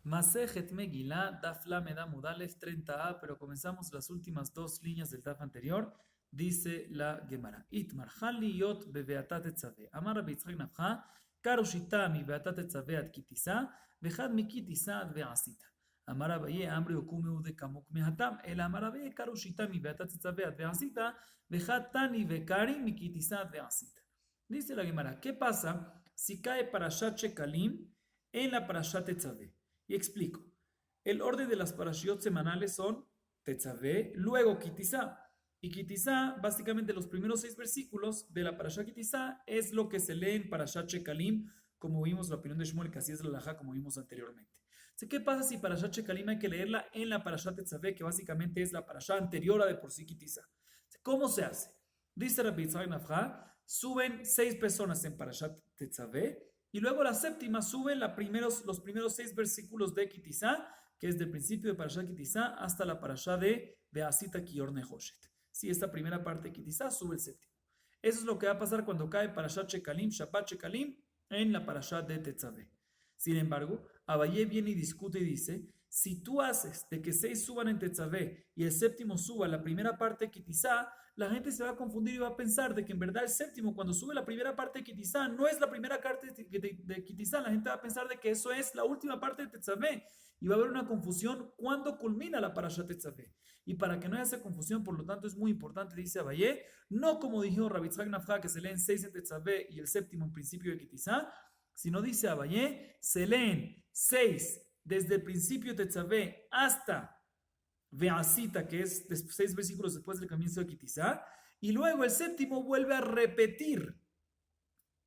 Masejet Megillah, Daf Lamed Amud Aleph 30a, pero comenzamos las últimas dos líneas del Daf anterior. Dice la Gemara: Itmar, Hali Yot Bebeatat Etzave. Amar Rabbi Yitzchak Nafcha, Karushita mi Beatat Etzave ad Kitisa, Vejad mi Kitisa ad Veasita. Amar Abaye, Amri Okumeu de Kamuk Mehatam, El Amar Abaye, Karushita mi Beatat Etzave ad Veasita, Vejad Tani Vekari mi Kitisa ad Veasita. Dice la Gemara: ¿Qué pasa si cae Parashat Shekalim en la Parashat Tetzaveh? Y explico. El orden de las parashiot semanales son Tetzaveh, luego Kitizá. Y Kitizá, básicamente los primeros 6 versículos de la parashat Kitizá es lo que se lee en Parashat Shekalim, como vimos la opinión de Shmuel, que así es la halajá, como vimos anteriormente. ¿Qué pasa si Parashat Shekalim hay que leerla en la Parashat Tetzaveh, que básicamente es la parashat anterior a de por sí Kitizá? ¿Cómo se hace? Dice Rabbi Yitzhak Nafja, suben 6 personas en Parashat Tetzaveh, y luego la séptima sube los primeros 6 versículos de Kitizá, que es del principio de Parashat Kitizá hasta la Parashá de Asita Kior Nehoshet. Si esta primera parte de Kitizá sube el séptimo. Eso es lo que va a pasar cuando cae Parashat Shekalim, Shabbat Shekalim, en la Parashá de Tetzaveh. Sin embargo, Abaye viene y discute y dice: si tú haces de que 6 suban en Tetzaveh y el séptimo suba la primera parte de Kitizá, la gente se va a confundir y va a pensar de que en verdad el séptimo, cuando sube la primera parte de Kitizá, no es la primera parte de Kitizá. La gente va a pensar de que eso es la última parte de Tetzaveh. Y va a haber una confusión cuando culmina la Parashat Tetzaveh. Y para que no haya esa confusión, por lo tanto, es muy importante, dice Abaye, no como dijo Rabbi Yitzhak Nafja, que se leen 6 en Tetzaveh y el séptimo en principio de Kitizá, sino dice Abaye, se leen 6 desde el principio de Tetzaveh hasta Veasita, que es 6 versículos después del comienzo de Kitizá, y luego el séptimo vuelve a repetir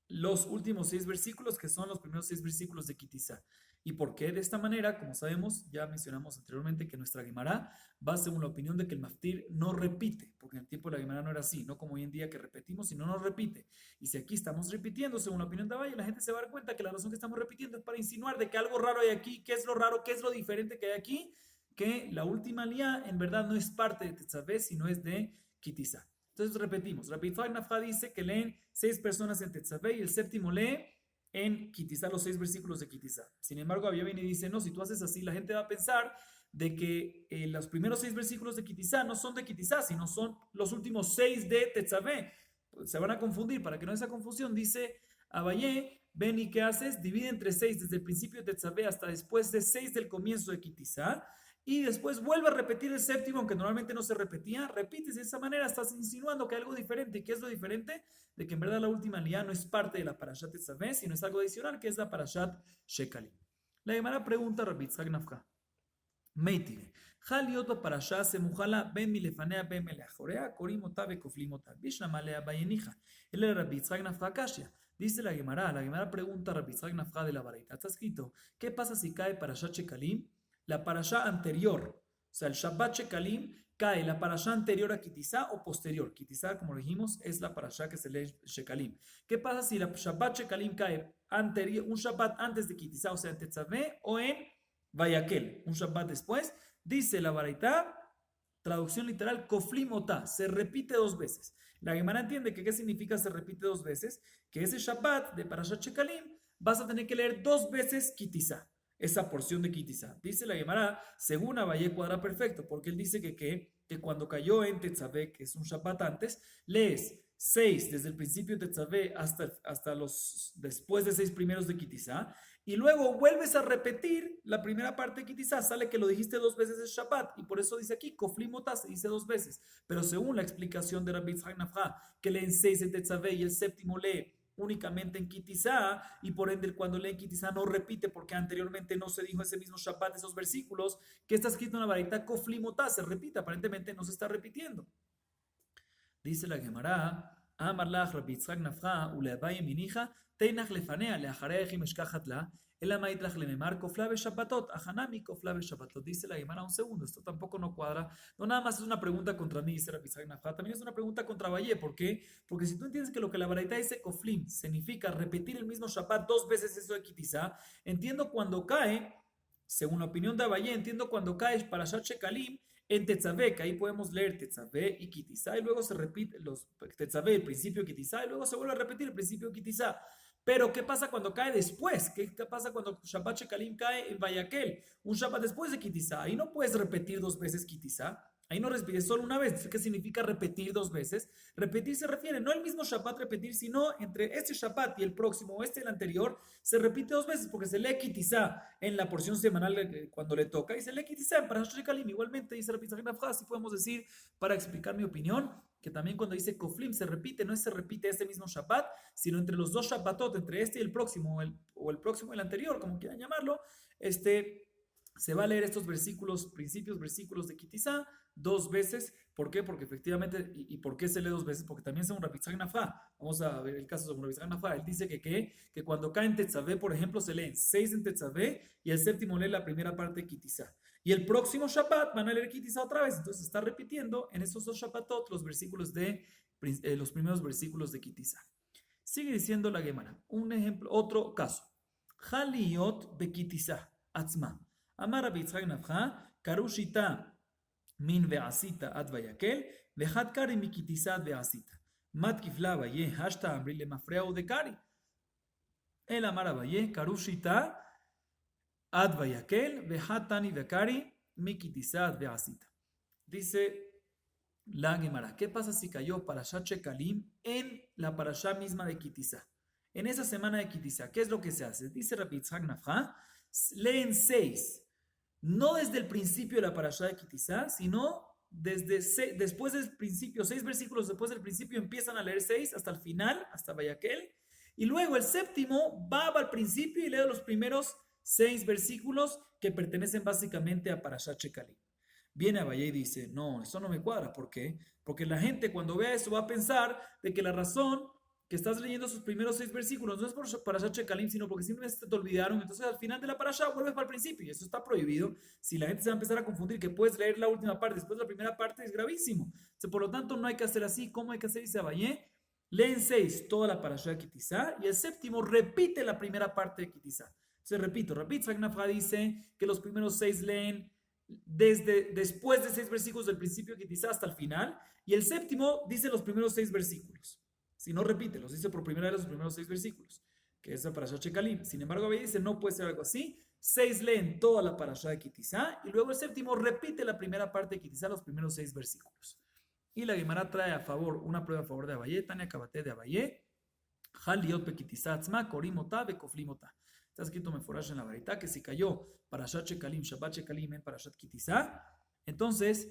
los últimos 6 versículos, que son los primeros 6 versículos de Kitizá. ¿Y por qué? De esta manera, como sabemos, ya mencionamos anteriormente que nuestra Gemara va según la opinión de que el maftir no repite, porque en el tiempo de la Gemara no era así, no como hoy en día que repetimos, sino no repite. Y si aquí estamos repitiendo según la opinión de Abaye, la gente se va a dar cuenta que la razón que estamos repitiendo es para insinuar de que algo raro hay aquí. ¿Qué es lo raro? ¿Qué es lo diferente que hay aquí? Que la última liá en verdad no es parte de Tetzaveh, sino es de Kitizá. Entonces repetimos, Rabbi Yitzhak Nafja dice que leen 6 personas en Tetzaveh y el séptimo lee en Kitizá los 6 versículos de Kitizá. Sin embargo, Abiyah viene y dice, no, si tú haces así, la gente va a pensar de que los primeros 6 versículos de Kitizá no son de Kitizá, sino son los últimos 6 de Tetzaveh. Pues se van a confundir. Para que no haya esa confusión, dice Abayé, ven y ¿qué haces? Divide entre 6 desde el principio de Tetzaveh hasta después de 6 del comienzo de Kitizá, y después vuelve a repetir el séptimo, aunque normalmente no se repetía, repites de esa manera, estás insinuando que hay algo diferente. ¿Qué es lo diferente? De que en verdad la última liá no es parte de la Parashat Tetzaveh, sino es algo adicional, que es la Parashat Shekalim. La Gemara pregunta a Rabbi Yitzhak Nafka, Meitire, Jaliot Parashat Semujala, ben milefanea, ben meleajorea, korimota, bekoflimota, bishnamalea, bayenija. Él era Rabbi Yitzhak Nafka Kashia. Dice la Gemara pregunta a Rabbi Yitzhak Nafka de la Baraita. Está escrito, ¿qué pasa si cae Parashat Shekalim? La parashá anterior, o sea, el Shabbat Shekalim, cae la parashá anterior a Kitizá o posterior. Kitizá, como dijimos, es la parashá que se lee Shekalim. ¿Qué pasa si la Shabbat Shekalim cae un Shabbat antes de Kitizá, o sea, en Tetzaveh o en Vayakel, un Shabbat después? Dice la Baraita, traducción literal, Koflimotá, se repite 2 veces. La Gemara entiende que qué significa se repite 2 veces, que ese Shabbat de parashá Shekalim vas a tener que leer 2 veces Kitizá, esa porción de Kitizá. Dice la Gemara, según Abaye cuadra perfecto, porque él dice que cuando cayó en Tetzaveh, que es un Shabbat antes, lees 6 desde el principio de Tetzaveh hasta los después de 6 primeros de Kitizá, y luego vuelves a repetir la primera parte de Kitizá, sale que lo dijiste 2 veces el Shabbat, y por eso dice aquí, Koflimotá se dice 2 veces, pero según la explicación de Rabbi Yitzhak Nafja, que leen 6 en Tetzaveh y el séptimo lee únicamente en Kitizá, y por ende cuando lee Kitizá no repite porque anteriormente no se dijo ese mismo Shabbat, esos versículos, que está escrito en la varita Koflimotá, se repite, aparentemente no se está repitiendo. Dice la Gemara, Amar lach Rabbi Yitzhak Nafja, uleabaye minija, teinach lefanea, leajareja y meshkajatla, el amaitlach lememar koflave Shabbatot, ajanami koflave Shabbatot. Dice la Gemara, un segundo, esto tampoco no cuadra. No nada más es una pregunta contra mí, dice Rabbi Yitzhak Nafja, también es una pregunta contra Valle. ¿Por qué? Porque si tú entiendes que lo que la baraita dice koflim significa repetir el mismo Shabbat 2 veces eso de Kitizá, entiendo cuando cae, según la opinión de Valle, entiendo cuando cae para Shekalim, en Tetzaveh, que ahí podemos leer Tetzaveh y Kitizá, y luego se repite los Tetzaveh, el principio de Kitizá, y luego se vuelve a repetir el principio de Kitizá. Pero, ¿qué pasa cuando cae después? ¿Qué pasa cuando Shabbat Shekalim cae en Vayakel? Un Shabbat después de Kitizá. Ahí no puedes repetir dos veces Kitizá. Ahí no repites solo una vez. ¿Qué significa repetir dos veces? Repetir se refiere no al mismo Shabbat repetir, sino entre este Shabbat y el próximo o el anterior, se repite dos veces porque se lee Kitizá en la porción semanal cuando le toca y se lee Kitizá en Parashat Shekalim. Igualmente dice Rabbi Yitzhak Nafja, así podemos decir para explicar mi opinión, que también cuando dice Koflim se repite, no se repite este mismo Shabbat, sino entre los dos Shabbatot, entre este y el próximo, o el próximo y el anterior, como quieran llamarlo, se va a leer estos versículos, principios, versículos de Kitizá, dos veces. ¿Por qué? Porque efectivamente, ¿y por qué se lee dos veces? Porque también según Rabbi Yitzhak Nafja, vamos a ver el caso según Rabbi Yitzhak Nafja, él dice que cuando cae en Tetzavé, por ejemplo, se leen 6 en Tetzavé y el séptimo lee la primera parte de Kitizá. Y el próximo Shabbat van a leer Kitizá otra vez. Entonces está repitiendo en esos dos Shabbatot los versículos los primeros versículos de Kitizá. Sigue diciendo la Gemara. Un ejemplo, otro caso. Jaliyot bekitizá atzma. Amar Rabbi Yitzhak Nafja, karushita min ve'asita ad vayakel, vejat kari mikitizá ad ve'asita. Mat kifla vaye hashta amri le mafreau de kari. El amar vaye, karushita ad vayakel, vejat tani vekari, mikitizá ad ve'asita. Dice la Gemara, ¿qué pasa si cayó Parashat Shekalim en la Parashá misma de Kitizá? En esa semana de Kitizá, ¿qué es lo que se hace? Dice Rabbi Yitzhak Nafja, leen 6, no desde el principio de la Parashá de Kitizá, sino después del principio, 6 versículos después del principio empiezan a leer 6 hasta el final, hasta Vayakel, y luego el séptimo va al principio y lee los primeros 6 versículos que pertenecen básicamente a Parashat Shekalim. Viene Abaye y dice, no, eso no me cuadra. ¿Por qué? Porque la gente cuando vea eso va a pensar de que la razón que estás leyendo sus primeros 6 versículos no es por Parashat Shekalim, sino porque simplemente te olvidaron. Entonces al final de la Parashá vuelves para el principio y eso está prohibido. Si la gente se va a empezar a confundir que puedes leer la última parte después de la primera parte, es gravísimo. Entonces, por lo tanto, no hay que hacer así. ¿Cómo hay que hacer? Dice Abaye, leen 6 toda la Parashá de Kitizá y el séptimo repite la primera parte de Kitizá. Entonces repito, Rabbi Yitzhak Nafja dice que los primeros 6 leen después de 6 versículos del principio que quizá hasta el final, y el séptimo dice los primeros 6 versículos. Si no repite, los dice por primera vez los primeros 6 versículos, que es la Parashá Shekalim. Sin embargo, Abay dice, no puede ser algo así. 6 leen toda la Parashá de Kitizá, y luego el séptimo repite la primera parte de Kitizá, los primeros 6 versículos. Y la Gemara trae a favor, una prueba a favor de Abayé, Tania Kabate de Abayé, Jaliot Bekitizá Atzma, Korimota, Bekoflimota. Está escrito Meforash en la varita que si cayó Parashat Shekalim, Shabbat Shekalim en Parashat Kitizá, entonces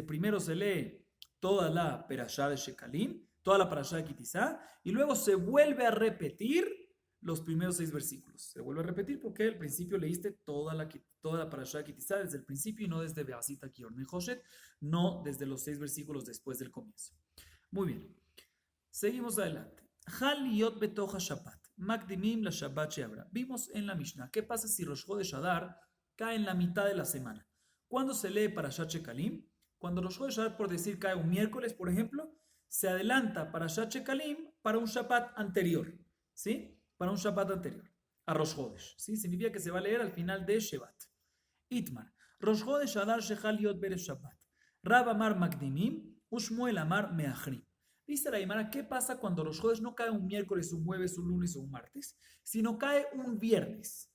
primero se lee toda la Parashá de Shekalim, toda la Parashá de Kitizá, y luego se vuelve a repetir los primeros 6 versículos. Se vuelve a repetir porque al principio leíste toda la Parashá de Kitizá desde el principio y no desde Beasita Kior Mejoshet, no desde los 6 versículos después del comienzo. Muy bien, seguimos adelante. Jaliyot betoja Shabbat. Makdimim la Shabbat Sheabra. Vimos en la Mishnah, ¿qué pasa si Rosh Chodesh Adar cae en la mitad de la semana? ¿Cuándo se lee Parashat Shekalim? Cuando Rosh Chodesh Adar, por decir, cae un miércoles, por ejemplo, se adelanta Parashat Shekalim para un Shabbat anterior, ¿sí? Para un Shabbat anterior a Rosh Chodesh, ¿sí? Significa que se va a leer al final de Shevat. Itmar. Rosh Chodesh Adar Shechal Yot Berev Shabbat. Rab Amar Makdimim, Ushmuel Amar Meachrim. Dice la Gemara, ¿qué pasa cuando los Chodesh no cae un miércoles, un jueves, un lunes o un martes, sino cae un viernes?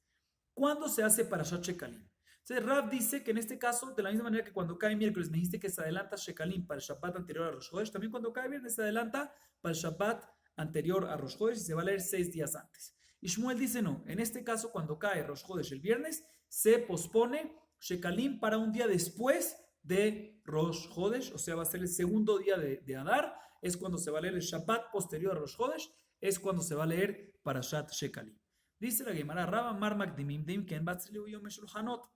¿Cuándo se hace Parashat Shekalim? Entonces Rab dice que en este caso, de la misma manera que cuando cae miércoles me dijiste que se adelanta Shekalim para el Shabbat anterior a Rosh Chodesh, también cuando cae viernes se adelanta para el Shabbat anterior a Rosh Chodesh y se va a leer 6 días antes. Y Shmuel dice no, en este caso cuando cae Rosh Chodesh el viernes, se pospone Shekalim para un día después de Rosh Chodesh, o sea va a ser el segundo día de Adar, es cuando se va a leer el Shabbat posterior a Rosh Chodesh, es cuando se va a leer Parashat Shekalim. Dice la Gemara, Rab Amar Makdimim Dim Ken Batzliu Yom Shulchanot.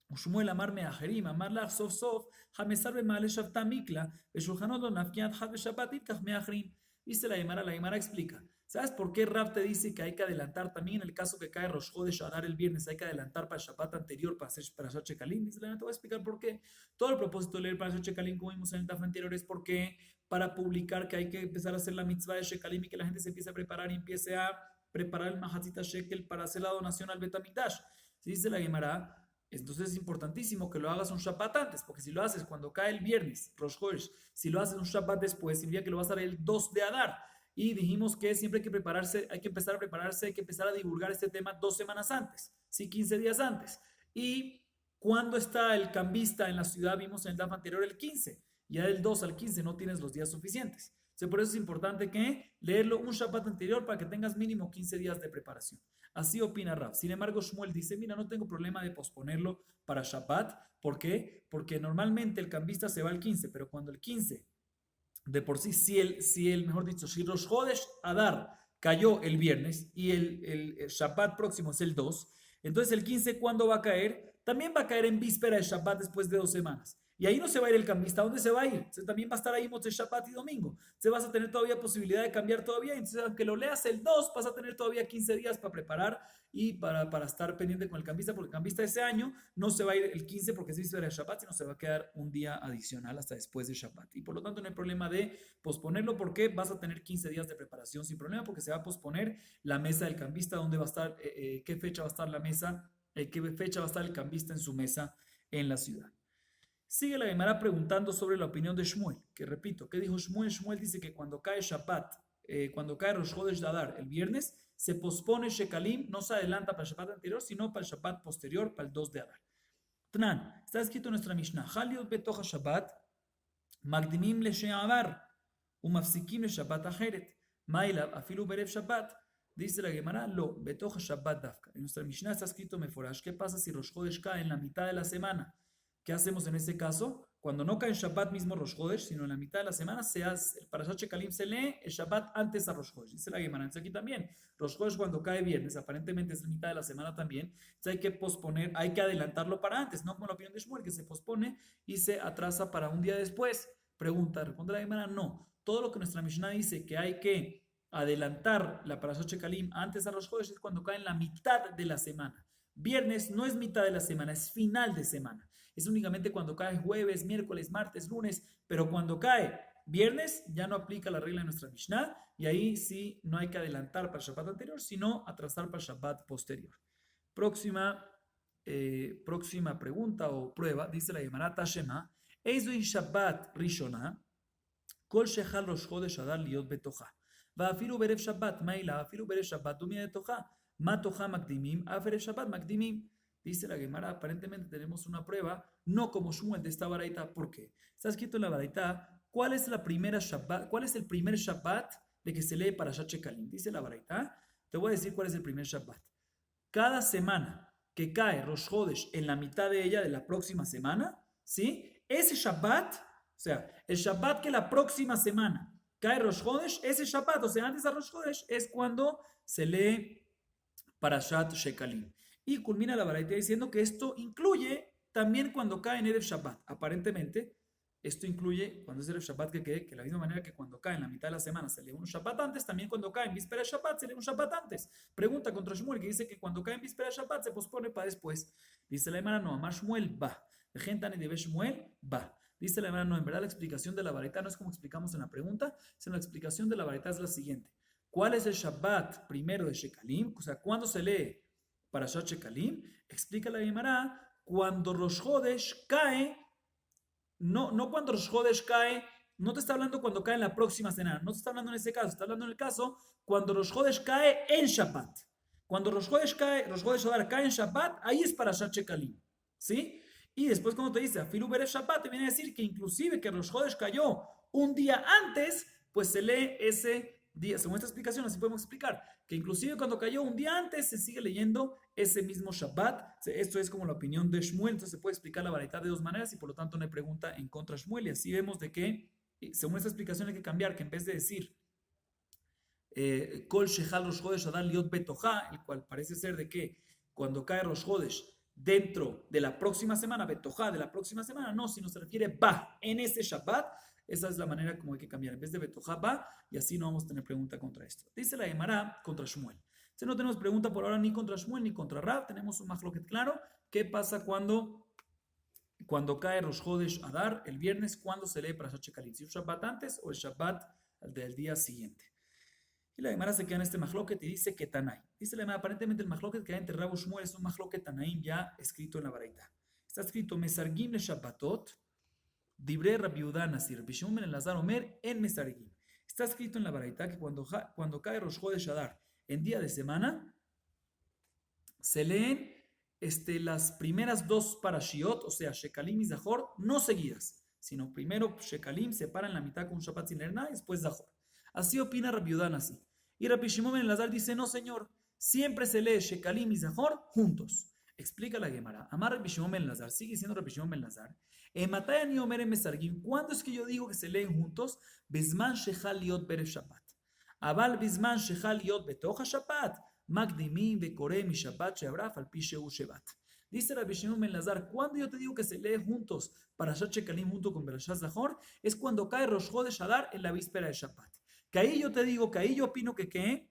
Ushmuel Amar Meacherim, Amar Lach Sof Sof, Hamesar Bemale Shavta Mikla, Shulchanot lo Nafkiat Had Shabbat Itkach Meachrim. Dice la Gemara explica. ¿Sabes por qué Rab te dice que hay que adelantar también en el caso que cae Rosh Chodesh Adar el viernes, hay que adelantar para el Shabbat anterior para hacer Parashat Shekalim? Dice la Gemara, te voy a explicar por qué. Todo el propósito de leer Parashat Shekalim, como vimos en el TAF anterior, es porque para publicar que hay que empezar a hacer la mitzvah de Shekalim y que la gente se empiece a preparar y empiece a preparar el Mahatzita Shekel para hacer la donación al Bet HaMikdash. Si dice la Gemara, entonces es importantísimo que lo hagas un Shabbat antes, porque si lo haces cuando cae el viernes, Rosh Chodesh, si lo haces un Shabbat después, significa que lo vas a hacer el 2 de Adar. Y dijimos que siempre hay que prepararse, hay que empezar a prepararse, hay que empezar a divulgar este tema 2 semanas antes, ¿sí? 15 días antes. Y cuando está el cambista en la ciudad, vimos en el DAF anterior el 15. Ya del 2 al 15 no tienes los días suficientes. Entonces, por eso es importante que leerlo un Shabbat anterior para que tengas mínimo 15 días de preparación. Así opina Rav. Sin embargo, Shmuel dice, mira, no tengo problema de posponerlo para Shabbat. ¿Por qué? Porque normalmente el cambista se va al 15, pero cuando el 15 de por sí, mejor dicho, si Rosh Chodesh Adar cayó el viernes y el Shabbat próximo es el 2, entonces el 15, ¿cuándo va a caer? También va a caer en víspera de Shabbat después de 2 semanas. Y ahí no se va a ir el cambista. ¿A dónde se va a ir? Entonces, también va a estar ahí Motzei Shabbat y domingo. Entonces vas a tener todavía posibilidad de cambiar todavía. Entonces, aunque lo leas el 2, vas a tener todavía 15 días para preparar y para estar pendiente con el cambista, porque el cambista ese año no se va a ir el 15 porque es víspera de Shabbat, sino se va a quedar un día adicional hasta después de Shabbat. Y por lo tanto no hay problema de posponerlo porque vas a tener 15 días de preparación sin problema, porque se va a posponer la mesa del cambista, dónde va a estar, qué fecha va a estar la mesa, qué fecha va a estar el cambista en su mesa en la ciudad. Sigue la Gemara preguntando sobre la opinión de Shmuel, que repito, ¿qué dijo Shmuel? Shmuel dice que cuando cae Shabbat, cuando cae Rosh Chodesh Adar el viernes, se pospone Shekalim, no se adelanta para el Shabbat anterior, sino para el Shabbat posterior, para el 2 de Adar. Tnan, está escrito en nuestra Mishnah, Haliot betocha Shabbat, Magdimim le She'adar, Umafsikim le Shabbat Ajeret, Mailav afilu berev Shabbat. Dice la Gemara, lo, betocha Shabbat dafka. En nuestra Mishnah está escrito Meforash, ¿qué pasa si Rosh Chodesh cae en la mitad de la semana? ¿Qué hacemos en ese caso? Cuando no cae en Shabbat mismo Rosh Chodesh, sino en la mitad de la semana, se hace, el Parashat Shekalim se lee el Shabbat antes a Rosh Chodesh. Dice la Gemara, entonces aquí también, Rosh Chodesh cuando cae viernes, aparentemente es la mitad de la semana también, entonces hay que posponer, hay que adelantarlo para antes, no como la opinión de Shmuel, que se pospone y se atrasa para un día después. Pregunta, responde la Gemara, no. Todo lo que nuestra Mishnah dice que hay que adelantar la Parashat Shekalim antes a Rosh Chodesh es cuando cae en la mitad de la semana. Viernes no es mitad de la semana, es final de semana. Es únicamente cuando cae jueves, miércoles, martes, lunes, pero cuando cae viernes ya no aplica la regla de nuestra Mishnah y ahí sí no hay que adelantar para el Shabbat anterior, sino atrasar para el Shabbat posterior. Próxima pregunta o prueba, dice la Gemara Tashema, Eizui Shabbat Rishona, Kol Shechal Rosh Chodesh Adar Liot Betocha, Va'afilu Berev Shabbat Maila, Afilu Berev Shabbat Dumia Betocha, Ma Tocha Makdimim, Aferev Shabbat Makdimim. Dice la Gemara, aparentemente tenemos una prueba, no como Shmuel de esta baraita. ¿Por qué? Está escrito en la baraita, ¿cuál es el primer Shabbat de que se lee para Parashat Shekalim? Dice la baraita, te voy a decir cuál es el primer Shabbat. Cada semana que cae Rosh Chodesh en la mitad de ella, de la próxima semana, ¿sí? Ese Shabbat, o sea, el Shabbat que la próxima semana cae Rosh Chodesh, ese Shabbat, o sea, antes de Rosh Chodesh, es cuando se lee Parashat Shekalim. Y culmina la baraita diciendo que esto incluye también cuando cae en Erev Shabbat. Aparentemente, esto incluye cuando es Erev Shabbat que de la misma manera que cuando cae en la mitad de la semana se lee un Shabbat antes, también cuando cae en víspera de Shabbat se lee un Shabbat antes. Pregunta contra Shmuel que dice que cuando cae en víspera de Shabbat se pospone para después. Dice la Gemara, no, Amar Shmuel va. Gente de Shmuel va. Dice la Gemara, no, en verdad la explicación de la baraita no es como explicamos en la pregunta, sino la explicación de la baraita es la siguiente. ¿Cuál es el Shabbat primero de Shekalim? O sea, ¿cuándo se lee Parashat Shekalim? Explica la Gemara, cuando Rosh Chodesh cae, no cuando Rosh Chodesh cae, no te está hablando cuando cae en la próxima semana, no te está hablando en ese caso, está hablando en el caso cuando Rosh Chodesh cae en Shabbat. Cuando Rosh Chodesh Adar cae en Shabbat, ahí es Parashat Shekalim, ¿sí? Y después cuando te dice Afilu Berev Shabbat, te viene a decir que inclusive que Rosh Chodesh cayó un día antes, pues se lee ese día. Según esta explicación, así podemos explicar que inclusive cuando cayó un día antes se sigue leyendo ese mismo Shabbat. Esto es como la opinión de Shmuel, entonces se puede explicar la baraita de dos maneras y por lo tanto no hay pregunta en contra de Shmuel. Y así vemos de que, según esta explicación hay que cambiar, que en vez de decir Kol Shechal Rosh Chodesh Adar Liot Betocha, el cual parece ser de que cuando cae Rosh Chodesh dentro de la próxima semana, Betocha de la próxima semana, no, sino se refiere va en ese Shabbat. Esa es la manera como hay que cambiar. En vez de Betocha va, y así no vamos a tener pregunta contra esto. Dice la Gemara contra Shmuel. Entonces no tenemos pregunta por ahora ni contra Shmuel ni contra Rav. Tenemos un machloket claro. ¿Qué pasa cuando cae Rosh Chodesh Adar el viernes? ¿Cuándo se lee Parashat Shekalim? ¿Si un Shabbat antes o el Shabbat del día siguiente? Y la Gemara se queda en este machloket y dice que Tanay. Dice la Gemara, aparentemente el machloket que hay entre Rav y Shmuel es un machloket Tanaim ya escrito en la baraita. Está escrito Mesargim le Shabbatot. Dibre Rabbi Yehuda Nasir, Bishum ben Elazar Omer en Mesargim. Está escrito en la Baraita que cuando cae Rosh Chodesh Adar en día de semana, se leen las primeras dos parashiot, o sea, Shekalim y Zahor, no seguidas, sino primero Shekalim se para en la mitad con un Shabbat sin leer nada y después Zahor. Así opina Rabbi Udán así. Y Rabbi Shimon ben Elazar dice, no señor, siempre se lee Shekalim y Zahor juntos. Explica la Gemara. Amar Rabbi Shimon ben Elazar, sigue siendo Rabbi Shimon ben Elazar. Matayani Omer en Mesargim, ¿cuándo es que yo digo que se leen juntos? Bizman Shechal Liot Berev Shabbat. Abal Bizman Shechal Liot Betoja Shabbat. Magdimim Bekore mi Shabbat Sheabraf al Pisheu Shebat. Dice Rabbi Shimon ben Elazar, cuando yo te digo que se lee juntos Parashat Shekalim junto con Parashat Zahor, es cuando cae Rosh Chodesh Adar en la víspera de Shabbat. Que ahí yo te digo, que ahí yo opino que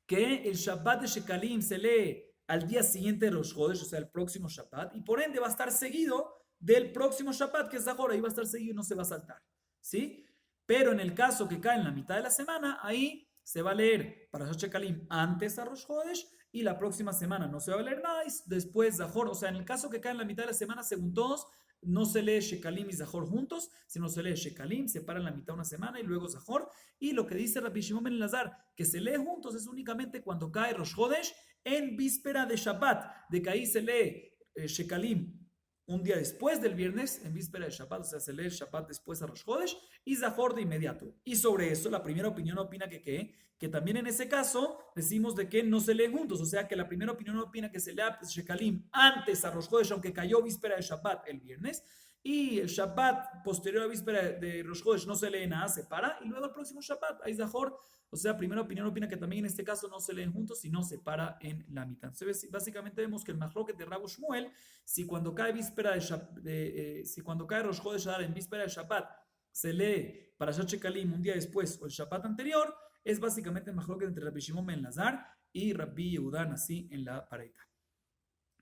el Shabbat de Shekalim se lee al día siguiente de Rosh Chodesh, o sea, el próximo Shabbat, y por ende va a estar seguido del próximo Shabbat, que es Zahor, ahí va a estar seguido y no se va a saltar, ¿sí? Pero en el caso que cae en la mitad de la semana, ahí se va a leer Parashat Shekalim antes a Rosh Chodesh y la próxima semana no se va a leer nada y después Zahor. O sea, en el caso que cae en la mitad de la semana, según todos, no se lee Shekalim y Zahor juntos, sino se lee Shekalim, se para en la mitad una semana y luego Zahor. Y lo que dice Rabbi Shimon ben Elazar, que se lee juntos es únicamente cuando cae Rosh Chodesh en víspera de Shabbat, de que ahí se lee Shekalim un día después del viernes, en víspera de Shabbat, o sea, se lee Shabbat después a Rosh Chodesh, y Zahor de inmediato. Y sobre eso, la primera opinión opina que también en ese caso decimos de que no se lee juntos, o sea, que la primera opinión opina que se lea Shekalim antes a Rosh Chodesh, aunque cayó víspera de Shabbat el viernes, y el Shabbat posterior a víspera de Rosh Chodesh no se lee nada, se para, y luego el próximo Shabbat hay Zahor. O sea, primera opinión opina que también en este caso no se leen juntos, sino se para en la mitad. Entonces, básicamente vemos que el Mahloket de Rabu Shmuel, si cuando cae víspera si cuando cae Rosh Chodesh Adar en víspera de Shabbat se lee Parashat Shekalim un día después o el Shabbat anterior, es básicamente el Mahloket entre Rabbi Shimon ben Elazar y Rabbi Yehuda así en la pareja.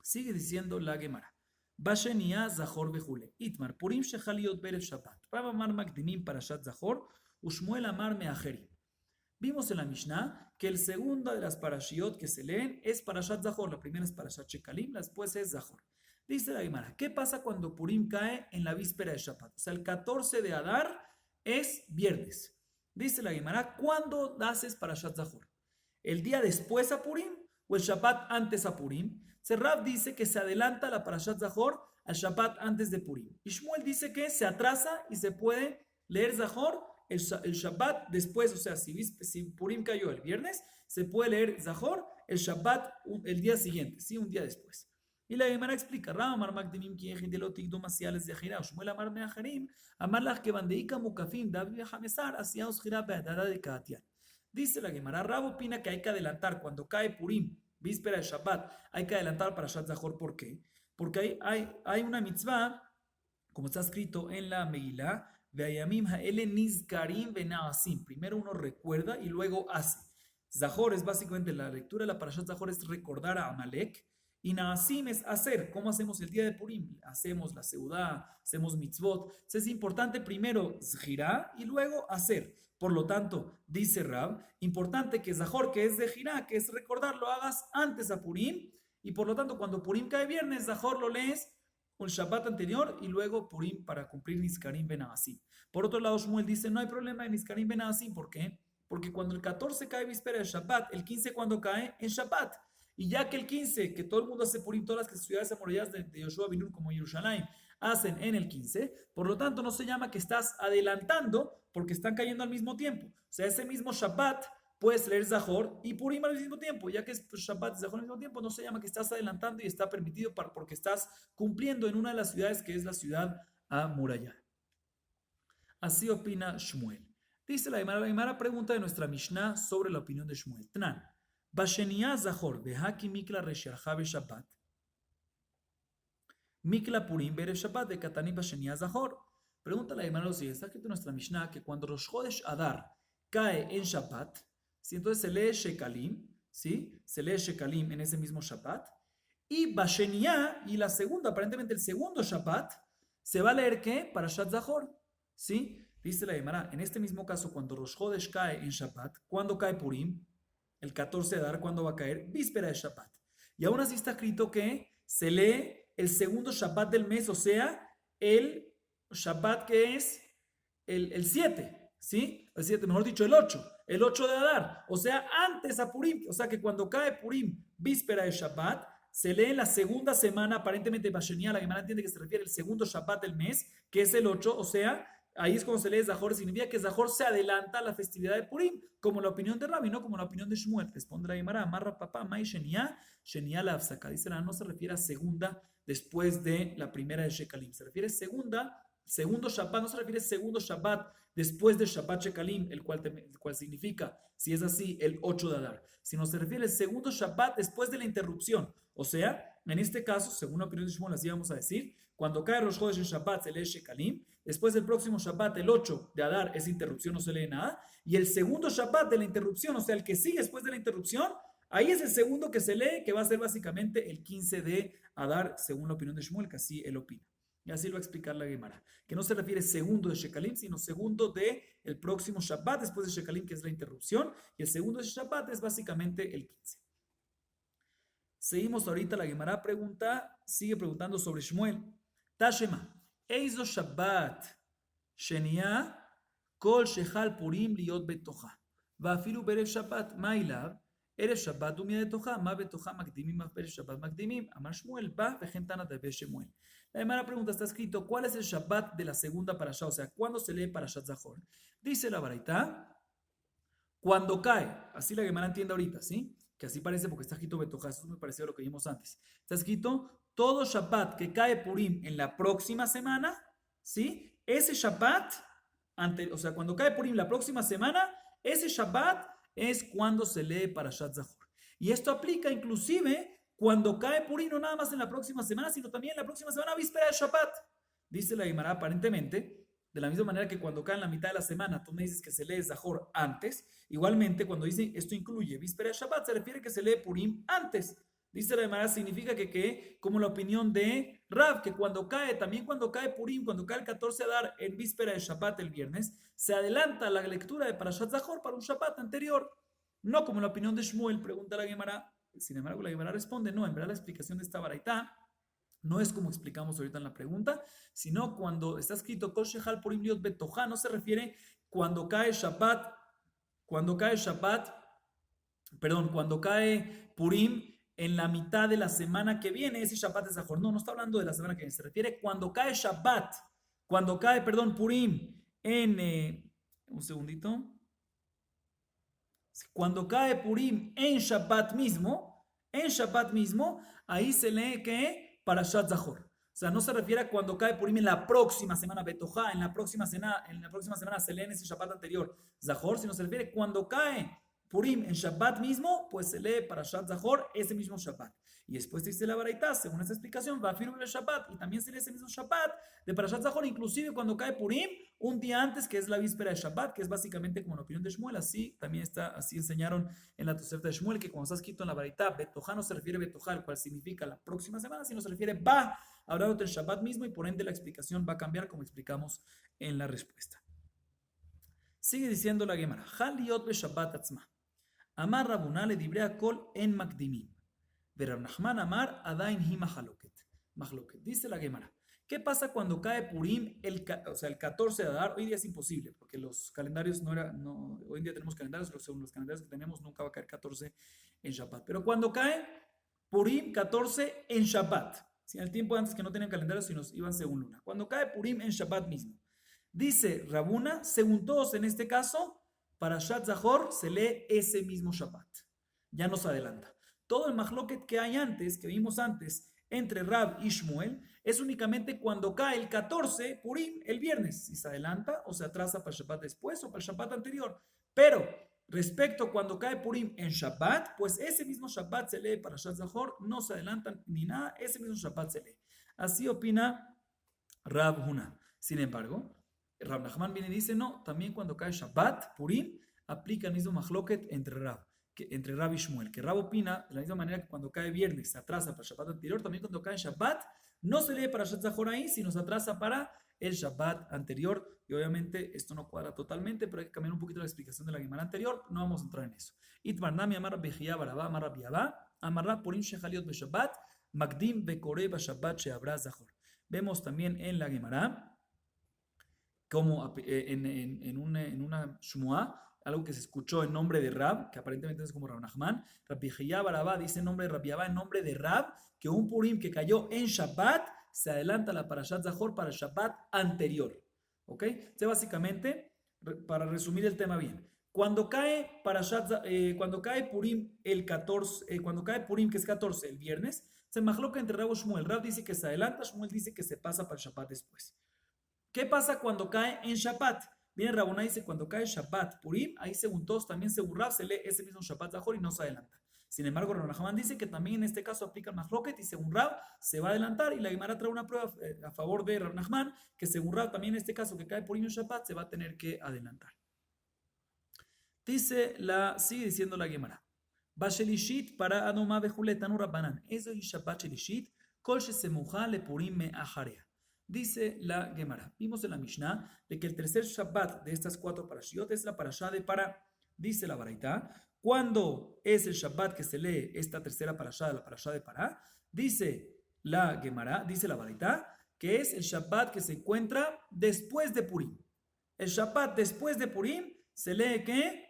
Sigue diciendo la Gemara. Bashenia Zahor Bejule. Itmar Purim Shechaliot Berev Shabbat. Rab Amar Magdinim Parashat Zahor. Ushmuel Amar Meacherim. Vimos en la Mishnah que el segundo de las parashiot que se leen es Parashat Zahor. La primera es Parashat Shekalim, después es Zahor. Dice la Gemara, ¿qué pasa cuando Purim cae en la víspera de Shabbat? O sea, el 14 de Adar es viernes. Dice la Gemara, ¿cuándo haces Parashat Zahor? ¿El día después a Purim o el Shabbat antes a Purim? Rab dice que se adelanta la Parashat Zahor al Shabbat antes de Purim. Y Shmuel dice que se atrasa y se puede leer Zahor el Shabbat después, o sea, si Purim cayó el viernes, se puede leer Zahor el Shabbat el día siguiente, ¿sí? Un día después. Y la Gemara explica, Amar Magdinim ki ejin delot igdom asiales de Jirah, Shmuel Amar Meacharim, Amar lach que bandeika mukafim, David Hamesar, asiaos Jirah be'adada de Kaatian. Dice la Gemara, Rab opina que hay que adelantar cuando cae Purim, víspera de Shabbat, hay que adelantar para Shabbat Zahor. ¿Por qué? Porque hay una mitzvah, como está escrito en la Megilá, primero uno recuerda y luego hace. Zahor es básicamente la lectura de la Parashat Zahor es recordar a Amalek y Naasim es hacer. ¿Cómo hacemos el día de Purim? Hacemos la seudá, hacemos mitzvot. Entonces es importante primero zhirá y luego hacer. Por lo tanto, dice Rab, importante que Zahor, que es de Jirá, que es recordar, lo hagas antes a Purim y por lo tanto cuando Purim cae viernes, Zahor lo lees un Shabbat anterior y luego Purim para cumplir Niskarim ben Naasim. Por otro lado, Shmuel dice, no hay problema en Niskarim ben Naasim. ¿Por qué? Porque cuando el 14 cae víspera de Shabbat, el 15 cuando cae en Shabbat. Y ya que el 15, que todo el mundo hace Purim, todas las ciudades amuralladas de Yoshua bin Nun como Yerushalayim, hacen en el 15, por lo tanto no se llama que estás adelantando porque están cayendo al mismo tiempo. O sea, ese mismo Shabbat puedes leer Zahor y Purim al mismo tiempo, ya que es Shabbat y Zahor al mismo tiempo, no se llama que estás adelantando y está permitido porque estás cumpliendo en una de las ciudades que es la ciudad amurallada. Así opina Shmuel. Dice la Gemara pregunta de nuestra Mishnah sobre la opinión de Shmuel. Tnan, Bashenia Zahor, Behaki Mikla Resharja Shabbat. Mikla Purim Bere Shabbat de Katani Bashenia Zahor. Pregunta la Gemara lo siguiente. Está escrito en nuestra Mishnah que cuando Rosh Chodesh Adar cae en Shabbat, ¿sí? Entonces se lee Shekalim, ¿sí? Se lee Shekalim en ese mismo Shabbat. Y Bashenia, y la segunda, aparentemente el segundo Shabbat, se va a leer ¿qué? Parashat Zahor, ¿sí? Dice la Gemara, en este mismo caso, cuando Rosh Chodesh cae en Shabbat, ¿cuándo cae Purim? El 14 de Adar, ¿cuándo va a caer? Víspera de Shabbat. Y aún así está escrito que se lee el segundo Shabbat del mes, o sea, el Shabbat que es el 7, ¿sí? Es decir, mejor dicho, el 8 de Adar, o sea, antes a Purim, o sea que cuando cae Purim, víspera de Shabbat, se lee en la segunda semana, aparentemente Bashenia, la Gemara entiende que se refiere al segundo Shabbat del mes, que es el 8, o sea, ahí es cuando se lee Zahor, significa que Zahor se adelanta a la festividad de Purim, como la opinión de Rabbi, no como la opinión de Shmuel. Responde la Gemara, amarra papá, Mai Shenia, Shenia la Afsaka. Dice la no se refiere a segunda después de la primera de Shekalim, se refiere a segundo Shabbat, no se refiere a segundo Shabbat después de Shabbat Shekalim, el cual significa, si es así, el 8 de Adar, sino se refiere al segundo Shabbat después de la interrupción. O sea, en este caso, según la opinión de Shmuel, así vamos a decir, cuando cae Rosh Chodesh en Shabbat se lee Shekalim, después del próximo Shabbat, el 8 de Adar, es interrupción, no se lee nada, y el segundo Shabbat de la interrupción, o sea, el que sigue después de la interrupción, ahí es el segundo que se lee, que va a ser básicamente el 15 de Adar, según la opinión de Shmuel, que así él opina. Y así lo va a explicar la Gemara, que no se refiere segundo de Shekalim, sino segundo de el próximo Shabbat después de Shekalim, que es la interrupción, y el segundo de Shabbat es básicamente el 15. Seguimos ahorita, la Gemara sigue preguntando sobre Shmuel. Tashema, Eizo Shabbat, Shenia, Kol Shechal Purim liot betocha. Vafilu berev Shabbat, Mailav, Erev Shabbat umia betocha, ma betocha makdimim, ma berev Shabbat makdimim. Amar Shmuel, va, vejentana de Shmuel. La Gemara pregunta, está escrito, ¿cuál es el Shabbat de la segunda parashá? O sea, ¿cuándo se lee Parashat Zahor? Dice la Baraita, cuando cae, así la Gemara entiende ahorita, ¿sí? Que así parece porque está escrito Betoja, eso me pareció lo que vimos antes. Está escrito, todo Shabbat que cae Purim en la próxima semana, ¿sí? Ese Shabbat, o sea, cuando cae Purim la próxima semana, ese Shabbat es cuando se lee Parashat Zahor. Y esto aplica inclusive cuando cae Purim, no nada más en la próxima semana, sino también en la próxima semana, víspera de Shabbat. Dice la Gemara, aparentemente, de la misma manera que cuando cae en la mitad de la semana, tú me dices que se lee Zahor antes, igualmente cuando dice esto incluye víspera de Shabbat, se refiere que se lee Purim antes. Dice la Gemara, significa que, como la opinión de Rav, que también cuando cae Purim, cuando cae el 14 de Adar en víspera de Shabbat el viernes, se adelanta la lectura de Parashat Zahor para un Shabbat anterior. No como la opinión de Shmuel, pregunta la Gemara. Sin embargo, la Gemara responde, no, en verdad la explicación de esta baraita no es como explicamos ahorita en la pregunta, sino cuando está escrito Kol Shechal Purim liot betoja, no se refiere cuando cae Purim en la mitad de la semana que viene, ese Shabbat es Zahor. No está hablando de la semana que viene, se refiere cuando cae Purim un segundito. Cuando cae Purim en Shabbat mismo, ahí se lee que Parashat Zahor. O sea, no se refiere a cuando cae Purim en la próxima semana, Betoja, en la próxima semana se lee en ese Shabbat anterior Zahor, sino se refiere cuando cae Purim en Shabbat mismo, pues se lee Parashat Zahor ese mismo Shabbat. Y después dice la Baraita, según esta explicación, va a firmar el Shabbat y también se lee ese mismo Shabbat de Parashat Zahor, inclusive cuando cae Purim, un día antes, que es la víspera de Shabbat, que es básicamente como la opinión de Shmuel. Así enseñaron en la Tosefta de Shmuel, que cuando está escrito en la Baraita, Betoja no se refiere a Betoja, el cual significa la próxima semana, sino se refiere va, hablando del Shabbat mismo, y por ende la explicación va a cambiar como explicamos en la respuesta. Sigue diciendo la Gemara, Haliot be Shabbat atzma. Amar Rabuna le dibrea kol en makdimim. Verab Nachman Amar Adain hi mahaloket. Dice la Gemara. ¿Qué pasa cuando cae Purim o sea, el 14 de Adar? Hoy día es imposible, porque los calendarios hoy en día tenemos calendarios, pero según los calendarios que tenemos nunca va a caer 14 en Shabbat. Pero cuando cae Purim 14 en Shabbat, si en el tiempo antes que no tenían calendarios, sino iban según luna. Cuando cae Purim en Shabbat mismo. Dice Rabuna, según todos en este caso, Parashat Zahor se lee ese mismo Shabbat. Ya nos adelanta. Todo el mahloket que hay antes, que vimos antes, entre Rab y Shmuel, es únicamente cuando cae el 14 Purim el viernes. Si se adelanta o se atrasa para el Shabbat después o para el Shabbat anterior. Pero respecto a cuando cae Purim en Shabbat, pues ese mismo Shabbat se lee Parashat Zahor, no se adelantan ni nada, ese mismo Shabbat se lee. Así opina Rab Huna. Sin embargo, Rab Nachman viene y dice, no, también cuando cae Shabbat, Purim, aplica el mismo mahloket entre Rab y Shmuel, que Rab opina de la misma manera que cuando cae viernes se atrasa para el Shabbat anterior, también cuando cae Shabbat no se lee para Shabbat Zahor ahí, sino se atrasa para el Shabbat anterior, y obviamente esto no cuadra totalmente, pero hay que cambiar un poquito la explicación de la Gemara anterior, no vamos a entrar en eso. Itmarnami amar Bejía Barabá amar Rabiabá amar Purim Shechaliot Beshabbat Magdim Bekore Bashabbat Sheabra Zahor. Vemos también en la Gemara como en una Shmuá, algo que se escuchó en nombre de Rab, que aparentemente es como Rab Nachman. Rabbi Xiya Barabá dice en nombre de Rabbi Abba, en nombre de Rab, que un Purim que cayó en Shabbat se adelanta la Parashat Zahor para el Shabbat anterior. ¿Ok? Entonces, básicamente, para resumir el tema bien, cuando cae cuando cae Purim el 14, cuando cae Purim que es 14 el viernes, se majloca entre Rab y Shmuel. Rab dice que se adelanta, Shmuel dice que se pasa para el Shabbat después. ¿Qué pasa cuando cae en Shabbat? Viene Raboná y dice cuando cae Shabbat Purim, ahí según todos, también según Rab, se lee ese mismo Shabbat Zahor y no se adelanta. Sin embargo, Rabbi Hanan dice que también en este caso aplica el Mahloket y según Rab se va a adelantar y la Gemara trae una prueba a favor de Rabbi Nachman que según Rab también en este caso que cae Purim en Shabbat se va a tener que adelantar. Sigue diciendo la Gemara. Bashelishit para Anoma Bejuletanu Rabbanan. Eso es Shabbat Shelishit, Kol Shesemuja le Purim me ajarea. Dice la Gemara. Vimos en la Mishnah de que el tercer Shabbat de estas 4 parashiot es la parashá de Para. Dice la Baraita. ¿Cuándo es el Shabbat que se lee esta tercera parashá de la parashá de Para? Dice la Gemara, dice la Baraita, que es el Shabbat que se encuentra después de Purim. El Shabbat después de Purim se lee ¿qué?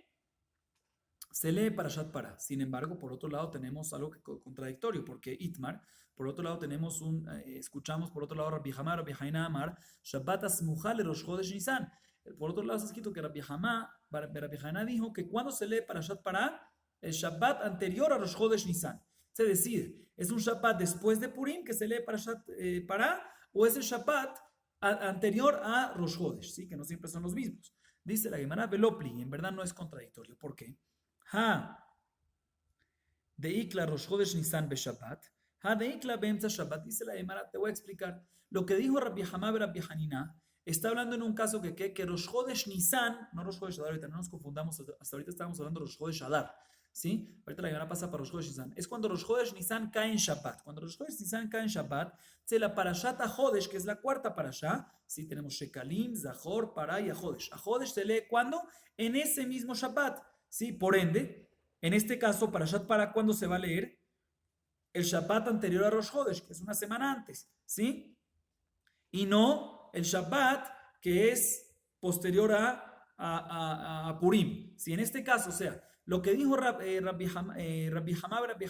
Se lee Parashat Para. Sin embargo, por otro lado tenemos algo contradictorio, porque Itmar, por otro lado tenemos escuchamos por otro lado Rabbi Hamá, Rabbi Haina Amar, Shabbat Asmuja le Rosh Chodesh Nisan. Por otro lado está escrito que Rabbi Haina dijo que cuando se lee Parashat Para, el Shabbat anterior a Rosh Chodesh Nisan. Se decide, ¿es un Shabbat después de Purim que se lee Parashat Para o es el Shabbat anterior a Rosh Chodesh? ¿Sí? Que no siempre son los mismos. Dice la Gemara Velopli, en verdad no es contradictorio. ¿Por qué? De Ikla Rosh Chodesh Nisan be Shabbat. De Ikla Beemza Shabbat. Dice la Gemara, te voy a explicar. Lo que dijo Rabbi Hamá y Rabbi Hanina está hablando en un caso que Rosh Chodesh Nisan, no Rosh Chodesh Adar, ahorita no nos confundamos, hasta ahorita estábamos hablando de Rosh Chodesh Adar. ¿Sí? Ahorita la Gemara pasa para Rosh Chodesh Nisan. Es cuando Rosh Chodesh Nisan cae en Shabbat. Cuando Rosh Chodesh Nisan cae en Shabbat, se la Parashat HaJodesh, que es la cuarta parashá, ¿sí? Tenemos Shekalim, Zahor, Pará y HaJodesh. HaJodesh se lee ¿cuándo? En ese mismo Shabbat. ¿Sí? Por ende, en este caso, Parashat Para, ¿cuándo se va a leer? El Shabbat anterior a Rosh Chodesh, que es una semana antes, ¿sí? Y no el Shabbat que es posterior a Purim. ¿Sí? En este caso, o sea, lo que dijo Rabbi Hamá y Rabbi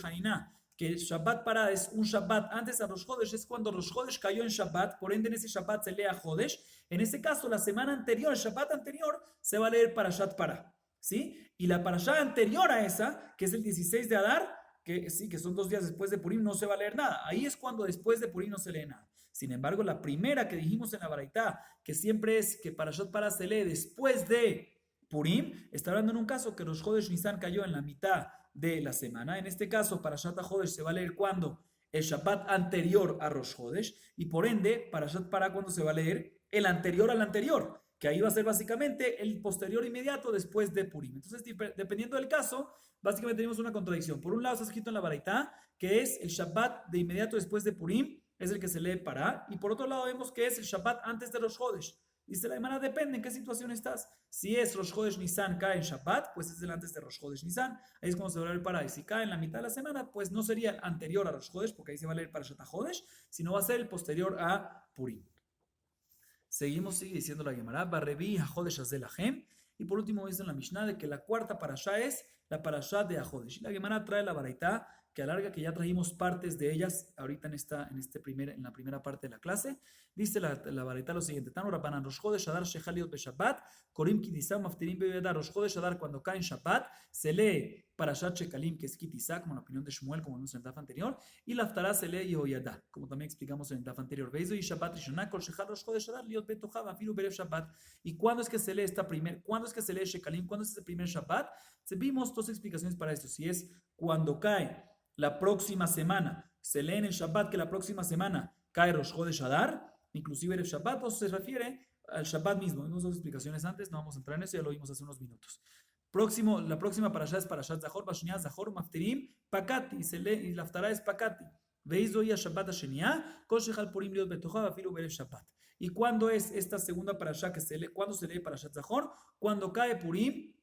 Hanina, que el Shabbat Para es un Shabbat antes a Rosh Chodesh, es cuando Rosh Chodesh cayó en Shabbat, por ende en ese Shabbat se lee a Chodesh. En este caso, la semana anterior, el Shabbat anterior, se va a leer Parashat Para. ¿Sí? Y la parashá anterior a esa, que es el 16 de Adar, que sí, que son 2 días después de Purim, no se va a leer nada. Ahí es cuando después de Purim no se lee nada. Sin embargo, la primera que dijimos en la Baraitá, que siempre es que Parashat Para se lee después de Purim, está hablando en un caso que Rosh Chodesh Nisan cayó en la mitad de la semana. En este caso, Parashat HaJodesh se va a leer cuando el Shabbat anterior a Rosh Chodesh, y por ende, Parashat Para cuando se va a leer el anterior al anterior, que ahí va a ser básicamente el posterior inmediato después de Purim. Entonces, dependiendo del caso, básicamente tenemos una contradicción. Por un lado está escrito en la Baraitá que es el Shabbat de inmediato después de Purim, es el que se lee Para, y por otro lado vemos que es el Shabbat antes de Rosh Chodesh. Dice la hermana, depende en qué situación estás. Si es Rosh Chodesh Nisan, cae en Shabbat, pues es el antes de Rosh Chodesh Nisan, ahí es cuando se va a leer Para. Y si cae en la mitad de la semana, pues no sería el anterior a Rosh Chodesh, porque ahí se va a leer Parashat HaJodesh, sino va a ser el posterior a Purim. Seguimos, sigue diciendo la Gemara, Barrebi HaJodesh Azelahem. Y por último dice en la Mishnah de que la cuarta parashá es la parashá de HaJodesh. Y la Gemara trae la Baraitá que alarga, que ya trajimos partes de ellas ahorita en la primera parte de la clase. Dice la Baraitá lo siguiente: Tanu Rabbanan, Rosh Chodesh Adar Shechaliot Beshabbat, Korim Kidisam Maftirim Beyadar. Rosh Chodesh Adar, cuando cae en Shabbat, se lee Parashat Shekalim, que es Kitizá, como la opinión de Shmuel, como vimos en el DAF anterior, y la Haftará se lee Yehoyadá, como también explicamos en el DAF anterior. Veizo y Shabbat Rishonah, Kol Shechal Rosh Chodesh Adar, Liot Betochá, Vafilu Berev Shabbat. ¿Y cuándo es que se lee cuándo es que se lee Shekalim? ¿Cuándo es ese primer Shabbat? Vimos 2 explicaciones para esto. Si es cuando cae la próxima semana, se lee en el Shabbat que la próxima semana cae Rosh Chodesh Adar, inclusive el Shabbat, o se refiere al Shabbat mismo. Vimos 2 explicaciones antes, no vamos a entrar en eso, ya lo vimos hace unos minutos. La próxima parashá es Parashat Zahor, Bashniah Zahor, Maftirim, Pakati, y se lee, y la Haftará es Pakati. Veizo y Shabbat Asheniah, Kol Shechal Purim Liot Betochá, Vafilu Berev Shabbat. ¿Y cuándo es esta segunda parashá que se lee? ¿Cuándo se lee Parashat Zahor? Cuando cae Purim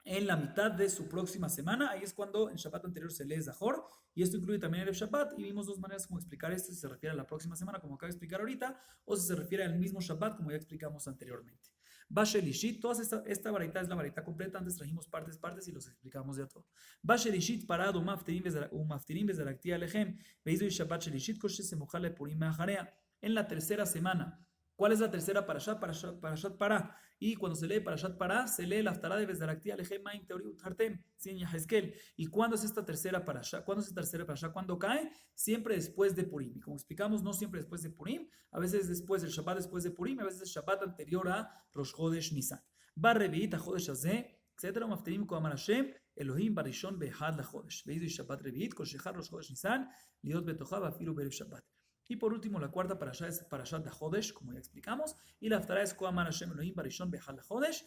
en la mitad de su próxima semana. Ahí es cuando en Shabbat anterior se lee Zahor, y esto incluye también el Shabbat, y vimos dos maneras como explicar esto, si se refiere a la próxima semana, como acabo de explicar ahorita, o si se refiere al mismo Shabbat, como ya explicamos anteriormente. Bashelishit, esta varita es la varita completa, antes trajimos partes y los explicamos ya todo. Bashelishit parado, umaftirim bezarakti alejem, veizu Shabbat shelishit, koshe se mojale purim meacharea. En la tercera semana. ¿Cuál es la tercera parashat? Parashat Pará. Y cuando se lee Parashat Pará, se lee la Haftará de Bezdarakti Alejem Maim Teoriut Hartem, sin Yahezkel. ¿Y cuándo es esta tercera parashat? ¿Cuándo es esta tercera parashat? ¿Cuándo cae? Siempre después de Purim. Y como explicamos, no siempre después de Purim, a veces después del Shabbat después de Purim, a veces el Shabbat anterior a Rosh Chodesh Nisan. Bar Revi'it HaChodesh Hazeh, etc. Maftirim Koamar Hashem, Elohim Barishon Behad LaChodesh. Veidu Shabbat Revi'it, Kol Shechar Rosh Chodesh Nisan, Liot Betocha Vafilu Berev Shabbat. Y por último, la cuarta parasha es Parashat HaChodesh, como ya explicamos, y la Haftará es Koamar Hashem Elohim Barishon Behad LaChodesh.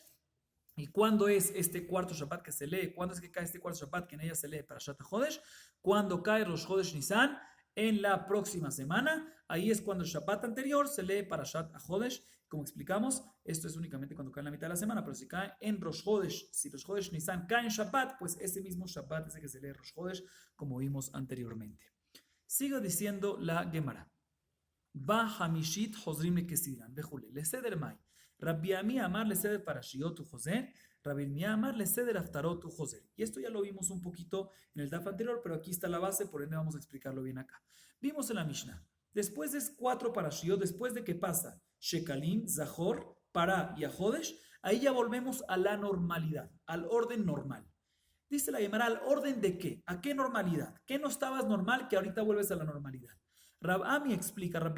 ¿Y cuándo es este cuarto Shabbat que se lee? ¿Cuándo es que cae este cuarto Shabbat que en ella se lee Parashat HaChodesh? Cuando cae Rosh Chodesh Nisan, en la próxima semana. Ahí es cuando el Shabbat anterior se lee Parashat HaChodesh. Como explicamos, esto es únicamente cuando cae en la mitad de la semana, pero si cae en Rosh Chodesh, si Rosh Chodesh Nisan cae en Shabbat, pues ese mismo Shabbat es el que se lee Rosh Chodesh, como vimos anteriormente. Sigo diciendo la Gemara. Va Hamishit Hozrim Lekesiran, Bejule, Leseder Mai. Rabbi Ami Amar Leseder Parashiot Joser, Rabbi Ami Amar Leseder Haftarot Joser. Y esto ya lo vimos un poquito en el DAF anterior, pero aquí está la base, por ende vamos a explicarlo bien acá. Vimos en la Mishnah, después de 4 Parashiot, después de que pasa Shekalim, Zahor, Pará y Ahodesh, ahí ya volvemos a la normalidad, al orden normal. Dice la Gemara, ¿al orden de qué? ¿A qué normalidad? ¿Qué no estabas normal que ahorita vuelves a la normalidad? Rabbi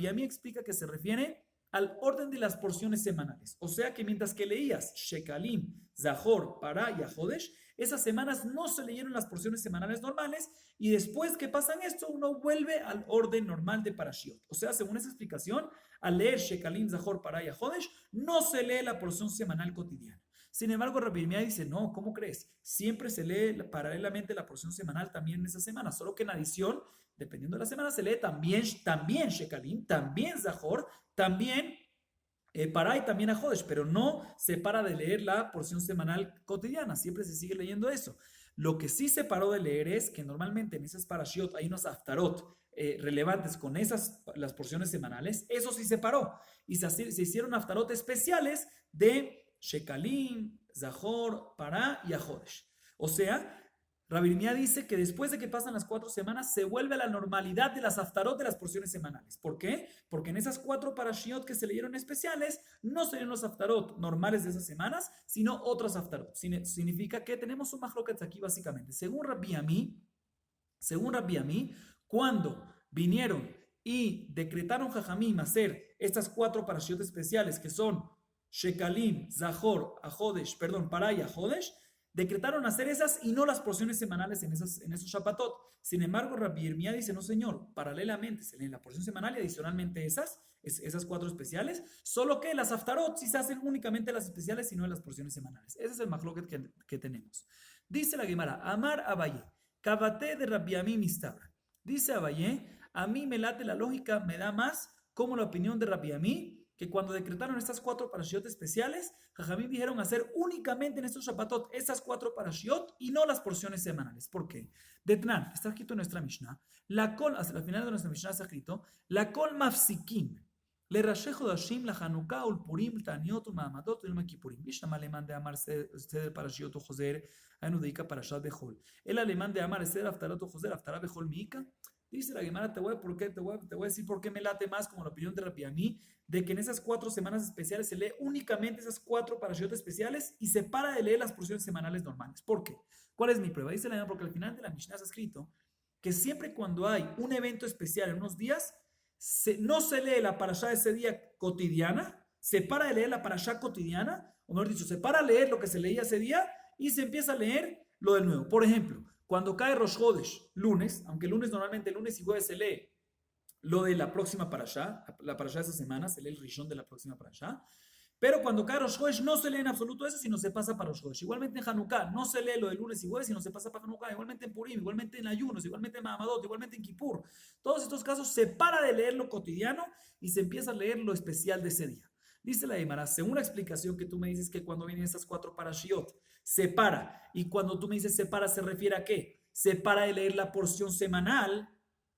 Ami explica que se refiere al orden de las porciones semanales. O sea que mientras que leías Shekalim, Zahor, Pará y Ahodesh, esas semanas no se leyeron las porciones semanales normales, y después que pasan esto, uno vuelve al orden normal de Parashiot. O sea, según esa explicación, al leer Shekalim, Zahor, Pará y Ahodesh, no se lee la porción semanal cotidiana. Sin embargo, Rabbi Yirmiyah dice, no, ¿cómo crees? Siempre se lee paralelamente la porción semanal también en esa semana, solo que en adición, dependiendo de la semana, se lee también Shekalim, también Zahor, también Pará y también Ahodesh, pero no se para de leer la porción semanal cotidiana, siempre se sigue leyendo eso. Lo que sí se paró de leer es que normalmente en esas parashiot hay unos haftarot relevantes con las porciones semanales, eso sí se paró, y se hicieron haftarot especiales de Shekalim, Zahor, Pará y Ahodesh. O sea, Rabbi Yirmiyah dice que después de que pasan las 4 semanas se vuelve a la normalidad de las haftarot de las porciones semanales. ¿Por qué? Porque en esas 4 parashiot que se leyeron especiales no serían los haftarot normales de esas semanas, sino otros haftarot. Significa que tenemos un mahloket aquí básicamente. Según Rabbi Ami, cuando vinieron y decretaron Jajamim hacer estas 4 parashiot especiales que son Shekalim, Zahor, Ahodesh, Pará y Ahodesh, decretaron hacer esas y no las porciones semanales en esos Shabbatot. Sin embargo, Rabbi Yirmiyah dice, no señor, paralelamente se leen la porción semanal y adicionalmente esas 4 especiales, solo que las haftarot sí se hacen únicamente las especiales y no en las porciones semanales. Ese es el mahloket que tenemos. Dice la Gemara, Amar Abaye, Kavate de Rabbi Ami Mistabra. Dice Abaye, a mí me late la lógica, me da más como la opinión de Rabbi Ami, que cuando decretaron estas 4 parashiot especiales, Jajamim dijeron hacer únicamente en estos Shabbatot estas 4 parashiot y no las porciones semanales. ¿Por qué? Detnan, está escrito en nuestra Mishnah, hasta el final de nuestra Mishnah está escrito, la kol mafsikim, le rashejo dashim, la Hanukkah, ul purim, taniot, ul ma'amadot, ul makipurim. Bisham alemán de amar seder parashiot o joser, anudeika parashat bechol. El alemán de amar seder aftarot o joser, aftará bechol miika. Dice la Gemara, te voy a decir por qué me late más como la opinión de Rabbi Ami, de que en esas 4 semanas especiales se lee únicamente esas 4 parashiot especiales y se para de leer las porciones semanales normales. ¿Por qué? ¿Cuál es mi prueba? Dice la Gemara, porque al final de la Mishnah está escrito que siempre cuando hay un evento especial en unos días, no se lee la parashá de ese día cotidiana, se para de leer la parashá cotidiana, o mejor dicho, se para de leer lo que se leía ese día y se empieza a leer lo del nuevo. Por ejemplo, cuando cae Rosh Chodesh, lunes, aunque normalmente lunes y jueves se lee lo de la próxima parashá, la parashá de esa semana, se lee el Rishon de la próxima parashá, pero cuando cae Rosh Chodesh no se lee en absoluto eso, sino se pasa para Rosh Chodesh. Igualmente en Hanukkah no se lee lo de lunes y jueves, sino se pasa para Hanukkah. Igualmente en Purim, igualmente en ayunos, igualmente en Mahamadot, igualmente en Kippur. Todos estos casos se para de leer lo cotidiano y se empieza a leer lo especial de ese día. Dice la Gemara, según la explicación que tú me dices que cuando vienen estas 4 parashiot, separa. Y cuando tú me dices separa, ¿se refiere a qué? Separa de leer la porción semanal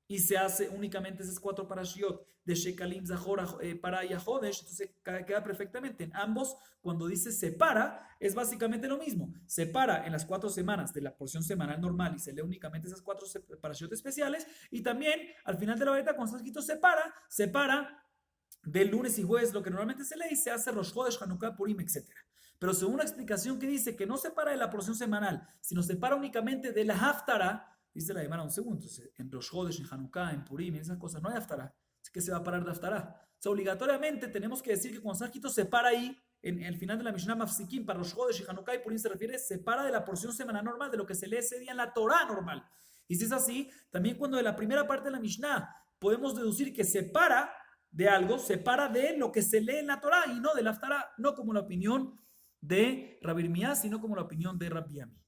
y se hace únicamente esas 4 parashiot de Shekalim, Zahor, para y Ahodesh, entonces queda perfectamente. En ambos, cuando dice separa, es básicamente lo mismo. Separa en las 4 semanas de la porción semanal normal y se lee únicamente esas 4 parashiot especiales. Y también, al final de la vareta, cuando está escrito separa del lunes y jueves, lo que normalmente se lee y se hace Rosh Chodesh, Hanukkah, Purim, etc. Pero según una explicación que dice que no separa de la porción semanal, sino separa únicamente de la Haftarah, dice la Gemara un segundo, entonces, en Rosh Chodesh, en Hanukkah, en Purim, en esas cosas no hay Haftarah. Así que se va a parar de Haftarah. O sea, obligatoriamente tenemos que decir que cuando está escrito separa ahí, en el final de la Mishnah Mafsikim, para Rosh Chodesh y Hanukkah y Purim se refiere, separa de la porción semanal normal, de lo que se lee ese día en la Torah normal. Y si es así, también cuando de la primera parte de la Mishnah podemos deducir que separa de algo, separa de lo que se lee en la Torah y no de la Haftarah, no como la opinión de Rabbi Irmiyah, sino como la opinión de Rabbi Ami.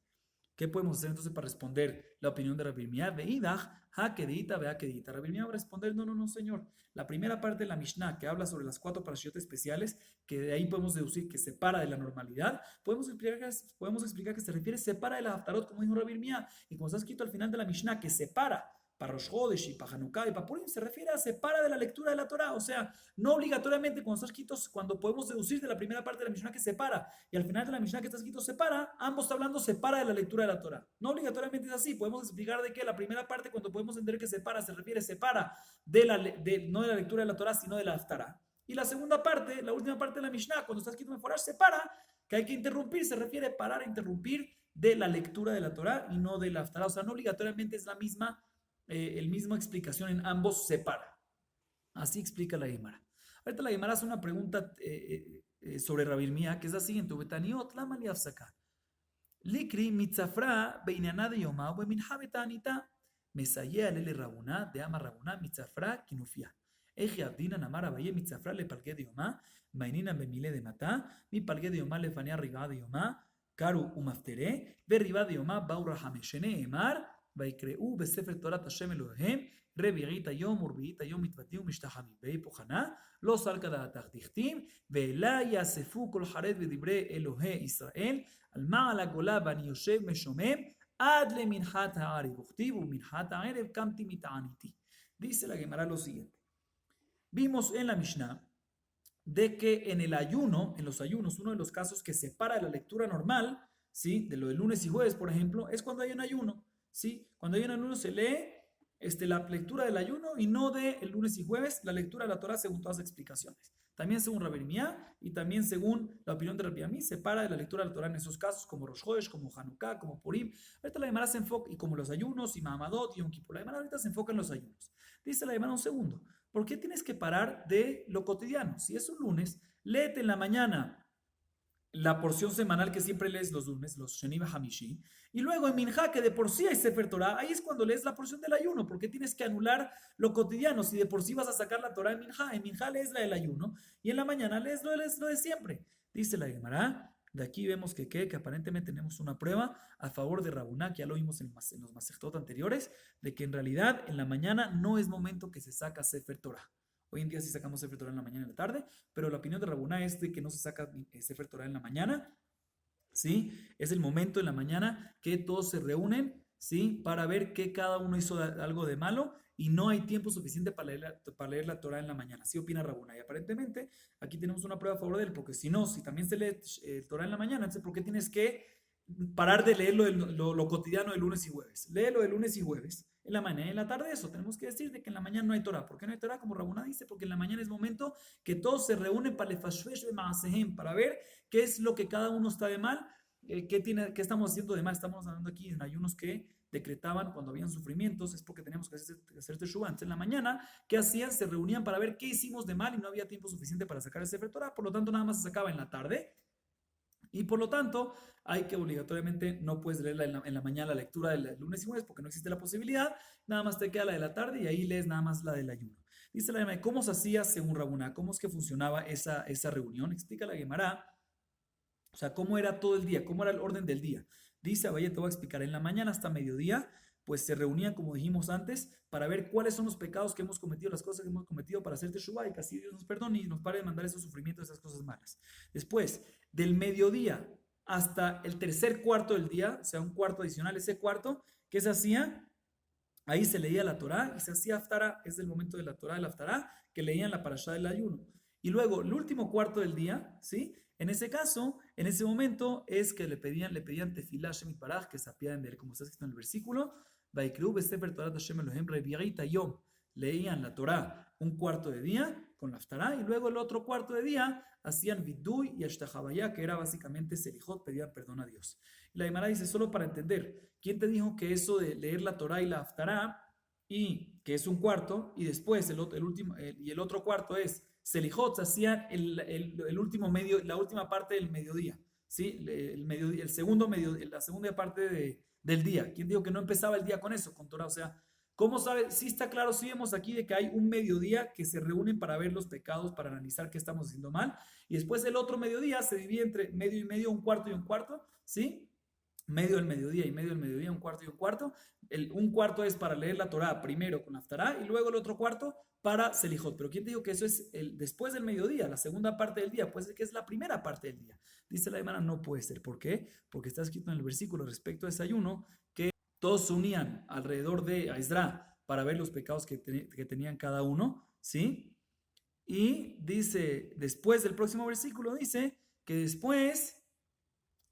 ¿Qué podemos hacer entonces para responder la opinión de Rabbi Irmiyah? Veidach, ha kedita, vea kedita. Rabbi Irmiyah va a responder, no, señor. La primera parte de la Mishnah que habla sobre las 4 parashiot especiales, que de ahí podemos deducir que separa de la normalidad, podemos explicar que se refiere separa de la Haftarot, como dijo Rabbi Irmiyah. Y como está escrito al final de la Mishnah, que separa para Rosh Chodesh y para Hanukkah y para Purim, se refiere a separa de la lectura de la Torah. O sea, no obligatoriamente cuando está escrito, cuando podemos deducir de la primera parte de la Mishnah que separa y al final de la Mishnah que está escrito separa, ambos está hablando separa de la lectura de la Torah. No obligatoriamente es así. Podemos explicar de que la primera parte, cuando podemos entender que separa, se refiere separa no de la lectura de la Torah, sino de la Haftarah. Y la segunda parte, la última parte de la Mishnah, cuando está escrito Meforash, separa, que hay que interrumpir, se refiere parar, interrumpir de la lectura de la Torah y no de la Haftarah. O sea, no obligatoriamente es la misma explicación en ambos separa. Así explica la Gemara. Ahorita la Gemara hace una pregunta sobre Rabbi Irmiyah, que es la siguiente: Betaniot, lama li afsaka. Likri mitzafra beinana de yoma o minha betanita. Mesayea lele rabuna, de ama rabuna, mitzafra kinufia. Eje abdina namara baye mitzafra le palgue de yoma, mainina bemile de mata, mi palgue de yoma le fanea riba de yoma, karu umaftere, ve riba de yoma baura hameshene emar. ויקראו בספר תורת השם אלוהיהם רביעית היום ורביעית היום מתוודעים ומשתחווים. והיפוכנה לא סלקא דעתך דכתיב ואלה יאספו כל חרד ודברי אלוהי ישראל על מעל הגולה ואני יושב משומם עד למנחת הערב. וכתיב ומנחת הערב קמתי מתעניתי. Dice la Gemara lo siguiente. Vimos en la Mishnah de que en el ayuno, en los ayunos, uno de los casos que separa de la lectura normal, ¿sí?, de lo de lunes y jueves, por ejemplo, es cuando hay un ayuno. ¿Sí? Cuando hay un ayuno se lee la lectura del ayuno y no de el lunes y jueves, la lectura de la Torah según todas las explicaciones. También según Rabbi Irmiyah y también según la opinión de Rabbi Ami, separa de la lectura de la Torah en esos casos como Rosh Chodesh, como Hanukkah, como Purim. Ahorita la Gemara se enfoca, y como los ayunos, y Mahamadot, y Yom Kippur. La Gemara ahorita se enfoca en los ayunos. Dice la Gemara un segundo: ¿por qué tienes que parar de lo cotidiano? Si es un lunes, léete en la mañana la porción semanal que siempre lees los lunes, los Sheni Hamishi, y luego en Minjá, que de por sí hay Sefer Torah, ahí es cuando lees la porción del ayuno. ¿Por qué tienes que anular lo cotidiano? Si de por sí vas a sacar la Torah en Minjá lees la del ayuno, y en la mañana lees lo de siempre. Dice la Gemara, de aquí vemos que aparentemente tenemos una prueba a favor de Rabuná, que ya lo vimos en los Masechtot anteriores, de que en realidad en la mañana no es momento que se saca Sefer Torah. Hoy en día sí sacamos Sefer Torah en la mañana y en la tarde, pero la opinión de Rabuná es de que no se saca Sefer Torah en la mañana, ¿sí? Es el momento en la mañana que todos se reúnen, ¿sí?, para ver que cada uno hizo algo de malo y no hay tiempo suficiente para leer la Torah en la mañana. Así opina Rabuná. Y aparentemente aquí tenemos una prueba a favor de él, porque si no, si también se lee Torah en la mañana, entonces ¿por qué tienes que parar de leer lo cotidiano de lunes y jueves? Léelo de lunes y jueves. En la mañana y en la tarde, eso tenemos que decir de que en la mañana no hay Torah. ¿Por qué no hay Torah? Como Rabuná dice, porque en la mañana es momento que todos se reúnen para ver qué es lo que cada uno está de mal, qué estamos haciendo de mal. Estamos hablando aquí en ayunos que decretaban cuando habían sufrimientos, es porque teníamos que hacer teshuvah. Entonces en la mañana, ¿qué hacían? Se reunían para ver qué hicimos de mal y no había tiempo suficiente para sacar el Sefer Torah, por lo tanto nada más se sacaba en la tarde. Y por lo tanto, hay que obligatoriamente, no puedes leer en la mañana la lectura del lunes y jueves porque no existe la posibilidad, nada más te queda la de la tarde y ahí lees nada más la del ayuno. Dice la Gemara, ¿cómo se hacía según Rabuná? ¿Cómo es que funcionaba esa reunión? Explica la Gemara, o sea, cómo era todo el día, cómo era el orden del día. Dice, vaya, te voy a explicar, en la mañana hasta mediodía, pues se reunían, como dijimos antes, para ver cuáles son los pecados que hemos cometido, las cosas que hemos cometido, para hacer teshuvah y que así Dios nos perdone y nos pare de mandar esos sufrimientos, esas cosas malas. Después, del mediodía hasta el tercer cuarto del día, o sea, un cuarto adicional, ese cuarto, ¿qué se hacía? Ahí se leía la Torá y se hacía Haftará, es el momento de la Torá del Haftará, que leían la parashá del ayuno. Y luego, el último cuarto del día, ¿sí? En ese caso, en ese momento, es que le pedían tefilá Shemit Baraj, que se apiaden de él, como está escrito en el versículo, Vaikru besefer Torah Hashem Elohim revi'ita yom. Leían la Torá un cuarto de día con la Haftará y luego el otro cuarto de día hacían Vidui y Ashtahabaya, que era básicamente Selijot, pedían perdón a Dios. Y la Gemara dice, solo para entender, ¿quién te dijo que eso de leer la Torá y la Haftará, y que es un cuarto, y después el último, y el otro cuarto es Selijot, se hacían el último medio, la última parte del mediodía, ¿sí? El segundo medio, la segunda parte del día. ¿Quién dijo que no empezaba el día con eso, con Torá? O sea, ¿cómo sabe? Sí está claro, sí vemos aquí de que hay un mediodía que se reúnen para ver los pecados, para analizar qué estamos haciendo mal, y después el otro mediodía se divide entre medio y medio, un cuarto y un cuarto, ¿sí? Medio del mediodía y medio del mediodía, un cuarto y un cuarto. Un cuarto es para leer la Torá primero con Haftará y luego el otro cuarto para Selijot. Pero ¿quién te dijo que eso es después del mediodía, la segunda parte del día? Puede ser que es la primera parte del día. Dice la hermana, no puede ser. ¿Por qué? Porque está escrito en el versículo respecto a desayuno que todos se unían alrededor de Aizra para ver los pecados que tenían cada uno, ¿sí? Y dice, después del próximo versículo, dice que después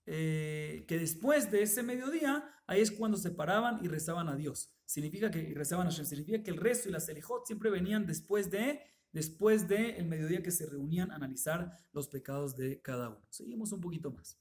de ese mediodía, ahí es cuando se paraban y rezaban a Dios. Significa que rezaban a Hashem, significa que el resto y la Selijot siempre venían después de el mediodía que se reunían a analizar los pecados de cada uno. Seguimos un poquito más.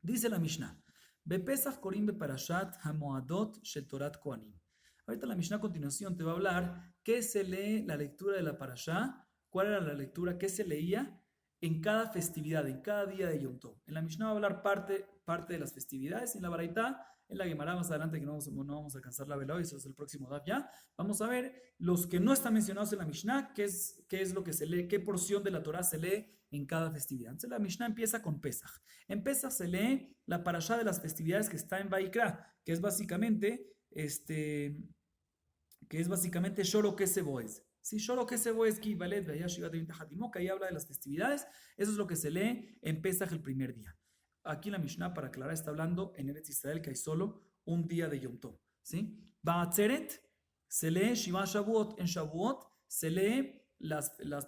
Dice la Mishnah, Bepesach Korim Beparashat Hamoadot Shel Torat Kohanim. Ahorita la Mishnah a continuación te va a hablar qué se lee la lectura de la parashá, cuál era la lectura que se leía en cada festividad, en cada día de Yom Tov. En la Mishnah va a hablar parte de las festividades y en la Baraitá, en la Gemara más adelante, que no vamos a alcanzar la vela hoy, eso es el próximo daf ya, vamos a ver los que no están mencionados en la Mishnah, qué es lo que se lee, qué porción de la Torah se lee en cada festividad. Entonces la Mishnah empieza con Pesach. En Pesach se lee la parashá de las festividades que está en Vaikra, que es básicamente Shoro Kese Boez. Si Shoro Kese Boez ki Valet Vayashivat Hatimok, ahí habla de las festividades, eso es lo que se lee en Pesach el primer día. Aquí la Mishnah, para aclarar, está hablando en Eretz Israel que hay solo un día de Yom Tov, ¿sí? Ba'atzeret se lee Shiva Shavuot. En Shavuot se lee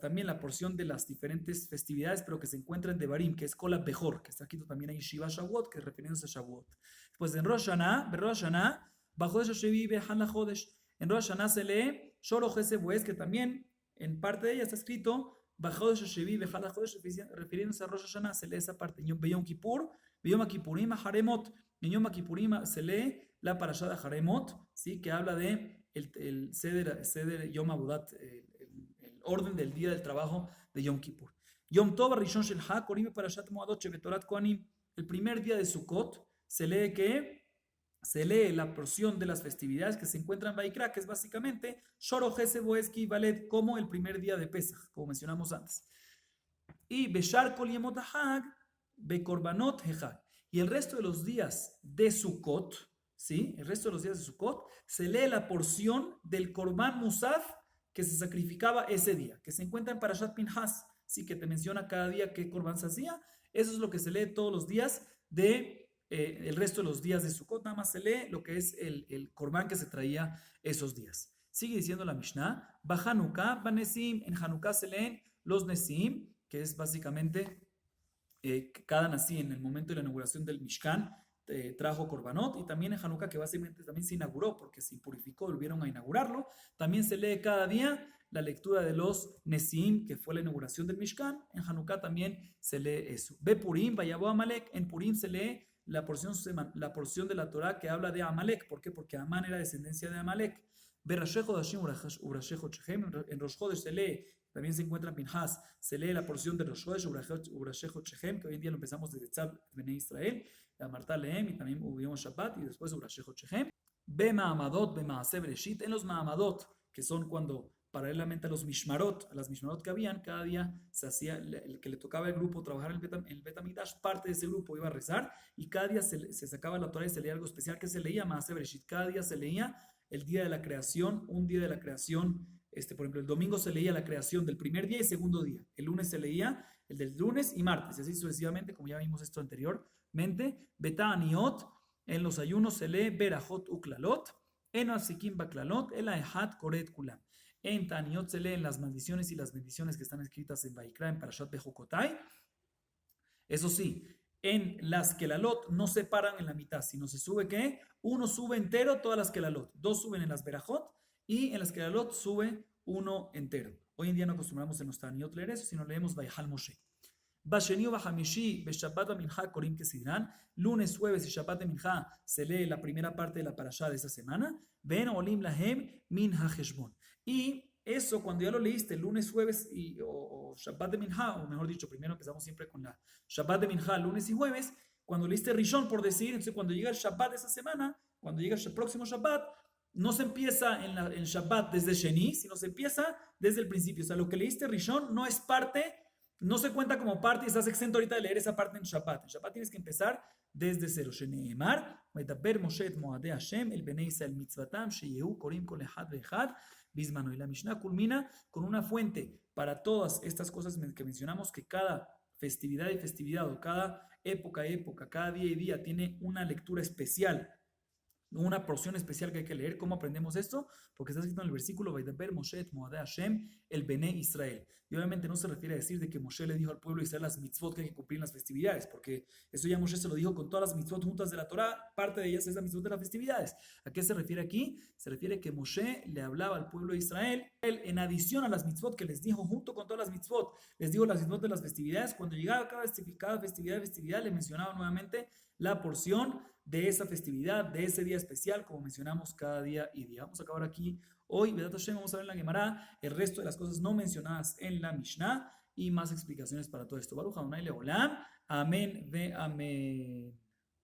también la porción de las diferentes festividades, pero que se encuentran en Devarim, que es Kola Bejor, que está aquí también ahí Shiva Shavuot, que es refiriéndose a Shavuot. Pues en Rosh Hashanah, bajo eso se vive Han la Jodesh. En Rosh Hashanah se lee Shoro Kese Boez, que también en parte de ella está escrito refiriéndose a Rosh Hashanah, se lee esa parte. Yom Kippur, Yom Kippurim, Haremot. En Yom Kippurim se lee la parashá de Haremot, ¿sí? Que habla de el Seder Yom Abudat, el orden del día del trabajo de Yom Kippur. Yom Tov Rishon Shel Ha, Korim Parashat Moadot Shebetorat Kohanim. El primer día de Sukkot se lee que se lee la porción de las festividades que se encuentran en Vaikra, que es básicamente Shoro Jese Boeski Valet, como el primer día de Pesach, como mencionamos antes. Y Beshar Kol Yemot HaHag, Bekorbanot Hehag. Y el resto de los días de Sukkot, ¿sí? El resto de los días de Sukkot, se lee la porción del Korban Musaf que se sacrificaba ese día, que se encuentra en Parashat Pinhas, ¿sí? Que te menciona cada día qué Korban se hacía. Eso es lo que se lee todos los días el resto de los días de Sukkot. Nada más se lee lo que es el Korban que se traía esos días. Sigue diciendo la Mishnah, Bahanukkah, Banesim. En Hanukkah se leen los Nesim, que es básicamente cada Nasi en el momento de la inauguración del Mishkan trajo Korbanot, y también en Hanukkah, que básicamente también se inauguró porque se impurificó, volvieron a inaugurarlo. También se lee cada día la lectura de los Nesim, que fue la inauguración del Mishkan. En Hanukkah también se lee eso. Ve Purim, Vayabo Amalek. En Purim se lee la porción de la Torah que habla de Amalek. ¿Por qué? Porque Amán era descendencia de Amalek. Ve Rashejo Dashim Urashejo Chechem. En Rosh Chodesh se lee, también se encuentra en Pinhas, se lee la porción de Rosh Chodesh Urashejo Chechem, que hoy en día lo empezamos desde Tzad Bnei Israel, la Marta Lehem, y también hubo Shabbat, y después Urashejo Chechem. Ve Ma'amadot, Ve Maaseh Bereshit. En los Ma'amadot, que son cuando paralelamente a los Mishmarot, a las Mishmarot que habían, cada día se hacía, el que le tocaba al grupo trabajar en el Bet HaMikdash, parte de ese grupo iba a rezar, y cada día se sacaba la Torah y se leía algo especial que se leía Maaseh Bereshit. Cada día se leía el día de la creación, un día de la creación. Por ejemplo, el domingo se leía la creación del primer día y segundo día. El lunes se leía el del lunes y martes, y así sucesivamente, como ya vimos esto anterior, mente, betaniot, en los ayunos se lee berajot uklalot, en asikim baklalot, el aehat koret kulam. En Taniot se leen las maldiciones y las bendiciones que están escritas en Vaikra, en Parashat Bejokotai. Eso sí, en las Kelalot no se paran en la mitad, sino se sube ¿qué? Uno sube entero todas las Kelalot, dos suben en las Berajot y en las Kelalot sube uno entero. Hoy en día no acostumbramos en los Taniot leer eso, sino leemos Vaihal Moshe. Basheni o Bahamishi, Beshabbat Minha, Korim Kesidran. Lunes, jueves y Shabbat de Minha se lee la primera parte de la parashá de esa semana. Ven Olim Lahem Minha Heshbon. Y eso, cuando ya lo leíste lunes, jueves o Shabbat de Minha, o mejor dicho, primero empezamos siempre con la Shabbat de Minha, lunes y jueves. Cuando leíste Rishon, por decir, entonces cuando llega el Shabbat de esa semana, cuando llega el próximo Shabbat, no se empieza en Shabbat desde Sheni, sino se empieza desde el principio. O sea, lo que leíste Rishon no es parte. No se cuenta como parte y estás exento ahorita de leer esa parte en Shabbat. En Shabbat tienes que empezar desde cero. Sheneemar, Medaber Moshe et Moadei Hashem, el Bnei Israel mitzvatam, sheyehu korim kol echad ve'echad, bismano. Y la Mishnah culmina con una fuente para todas estas cosas que mencionamos, que cada festividad y festividad, o cada época y época, cada día y día tiene una lectura especial, una porción especial que hay que leer. ¿Cómo aprendemos esto? Porque está escrito en el versículo Vaidaber Moshe et Moadei Hashem el Bnei Israel. Y obviamente no se refiere a decir de que Moshe le dijo al pueblo de Israel las mitzvot que hay que cumplir en las festividades, porque eso ya Moshe se lo dijo con todas las mitzvot juntas de la Torah, parte de ellas es la mitzvot de las festividades. ¿A qué se refiere aquí? Se refiere que Moshe le hablaba al pueblo de Israel, él, en adición a las mitzvot que les dijo junto con todas las mitzvot, les dijo las mitzvot de las festividades. Cuando llegaba cada festividad, le mencionaba nuevamente la porción de esa festividad, de ese día especial, como mencionamos cada día y día. Vamos a acabar aquí hoy. Bedat Hashem, vamos a ver en la Gemara el resto de las cosas no mencionadas en la Mishnah y más explicaciones para todo esto. Baruch Adonai Leolam. Amén ve amén.